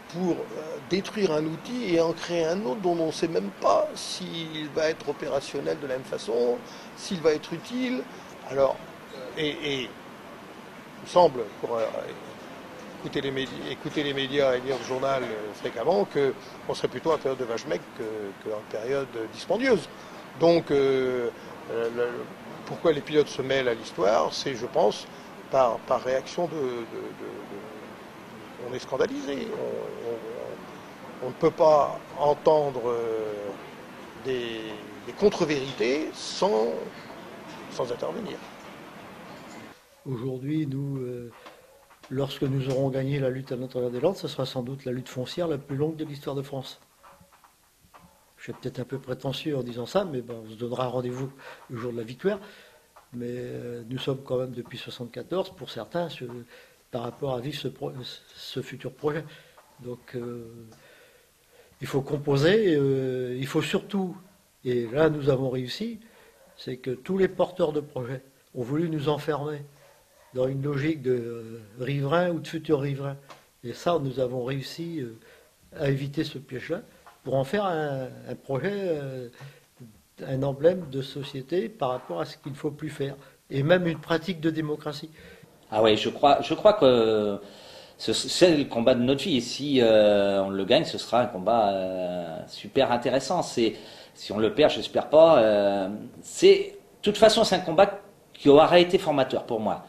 Speaker 6: pour détruire un outil et en créer un autre dont on ne sait même pas s'il va être opérationnel de la même façon, s'il va être utile. Alors, et il me semble, pour écouter les médias et lire le journal fréquemment, qu'on serait plutôt en période de vache maigre qu'en période dispendieuse. Donc, pourquoi les pilotes se mêlent à l'histoire, c'est, je pense, par réaction on est scandalisé. On ne peut pas entendre des contre-vérités sans intervenir.
Speaker 3: Aujourd'hui, nous, lorsque nous aurons gagné la lutte à Notre-Dame-des-Landes, ce sera sans doute la lutte foncière la plus longue de l'histoire de France. Je suis peut-être un peu prétentieux en disant ça, mais on se donnera rendez-vous le jour de la victoire. Mais nous sommes quand même depuis 1974, pour certains, par rapport à vivre ce futur projet. Donc il faut composer, il faut surtout, et là nous avons réussi, c'est que tous les porteurs de projets ont voulu nous enfermer dans une logique de riverains ou de futurs riverains. Et ça, nous avons réussi à éviter ce piège-là pour en faire un projet, un emblème de société par rapport à ce qu'il ne faut plus faire. Et même une pratique de démocratie.
Speaker 4: Ah oui, je crois que c'est le combat de notre vie. Et si on le gagne, ce sera un combat super intéressant. Si on le perd, j'espère pas. De toute façon, c'est un combat qui aura été formateur pour moi.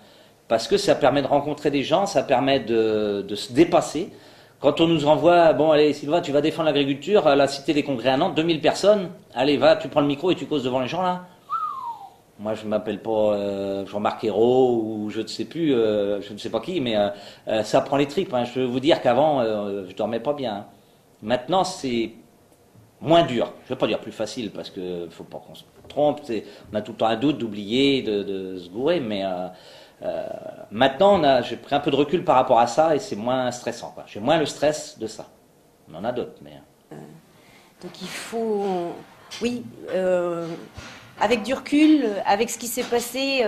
Speaker 4: Parce que ça permet de rencontrer des gens, ça permet de se dépasser. Quand on nous envoie, bon allez Sylvain, tu vas défendre l'agriculture à la Cité des Congrès à Nantes, 2000 personnes, allez va, tu prends le micro et tu causes devant les gens là. Moi je ne m'appelle pas Jean-Marc Ayrault ou je ne sais plus, je ne sais pas qui, mais ça prend les tripes. Je veux vous dire qu'avant, je dormais pas bien. Maintenant c'est moins dur, je ne veux pas dire plus facile parce qu'il ne faut pas qu'on se trompe, on a tout le temps un doute d'oublier, de se gourer, mais... maintenant, j'ai pris un peu de recul par rapport à ça et c'est moins stressant, quoi. J'ai moins le stress de ça. On en a d'autres, mais...
Speaker 2: Donc il faut... Oui, Avec du recul, avec ce qui s'est passé,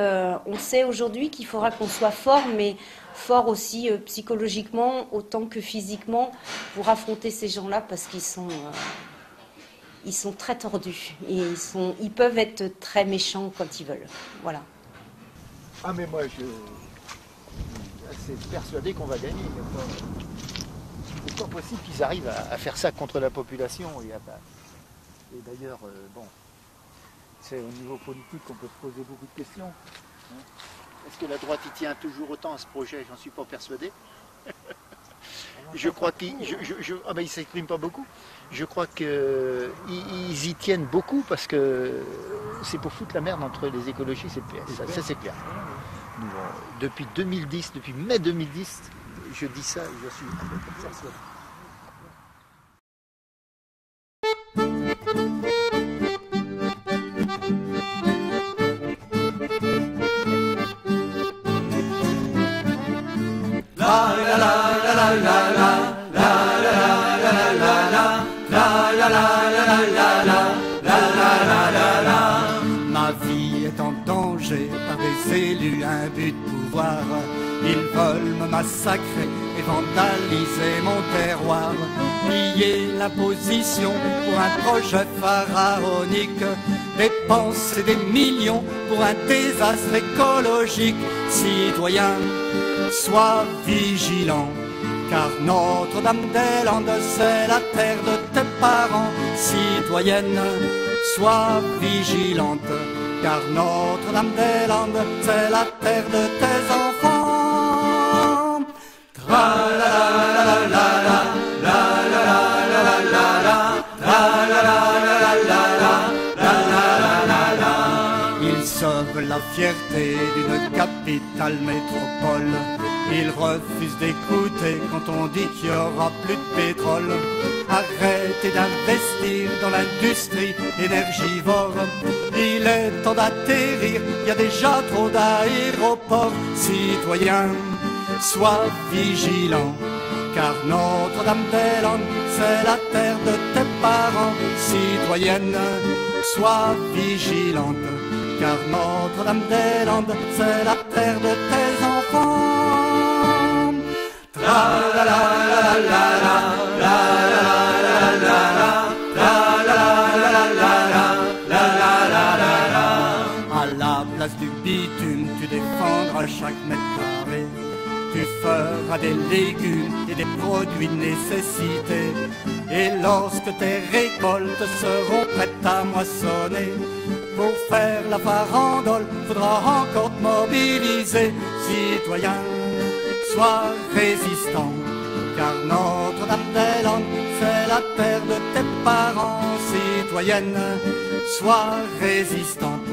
Speaker 2: on sait aujourd'hui qu'il faudra qu'on soit fort, mais fort aussi psychologiquement autant que physiquement pour affronter ces gens-là parce qu'ils sont très tordus et ils peuvent être très méchants quand ils veulent. Voilà.
Speaker 1: Ah mais moi je suis assez persuadé qu'on va gagner. C'est pas possible qu'ils arrivent à faire ça contre la population. Et d'ailleurs, bon, c'est au niveau politique qu'on peut se poser beaucoup de questions. Est-ce que la droite y tient toujours autant à ce projet? J'en suis pas persuadé. Je crois qu'ils ne s'expriment pas beaucoup. Je crois qu'ils y tiennent beaucoup parce que c'est pour foutre la merde entre les écologistes et le PS. Ça c'est clair. Depuis 2010, depuis mai 2010, je dis ça, je suis persuadé.
Speaker 10: Ma vie est en danger par des élus imbus de pouvoir. Ils veulent me massacrer et vandaliser mon terroir. Piller l'imposition pour un projet pharaonique. Dépenser des millions pour un désastre écologique. Citoyens, sois vigilants, car Notre-Dame-des-Landes, c'est la terre de tes parents. Citoyenne, sois vigilante, car Notre-Dame-des-Landes, c'est la terre de tes enfants. Ils sauvent la fierté d'une capitale métropole. Ils refusent d'écouter quand on dit qu'il n'y aura plus de pétrole. Arrêtez d'investir dans l'industrie énergivore. Il est temps d'atterrir, il y a déjà trop d'aéroports. Citoyens, sois vigilants, car Notre-Dame-des-Landes, c'est la terre de tes parents. Citoyenne, sois vigilante, car Notre-Dame-des-Landes, c'est la terre de tes enfants. À la place du bitume, tu défendras chaque mètre carré. Tu feras des légumes et des produits de nécessité. Et lorsque tes récoltes seront prêtes à moissonner, pour faire la farandole, faudra encore te mobiliser. Citoyen, sois résistant, car Notre-Dame-des-Landes, c'est la terre de tes parents. Citoyenne, sois résistante,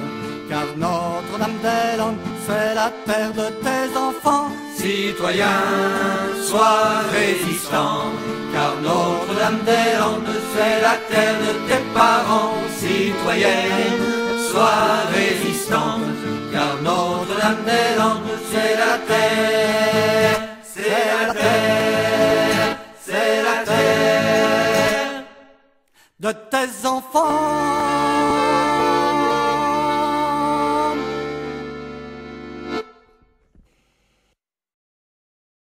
Speaker 10: car Notre-Dame-des-Landes, c'est la terre de tes enfants. Citoyen, sois résistant, car Notre-Dame-des-Landes, c'est la terre de tes parents. Citoyenne, sois résistante, car Notre-Dame-des-Landes, c'est la terre, c'est la terre, c'est la terre de tes enfants.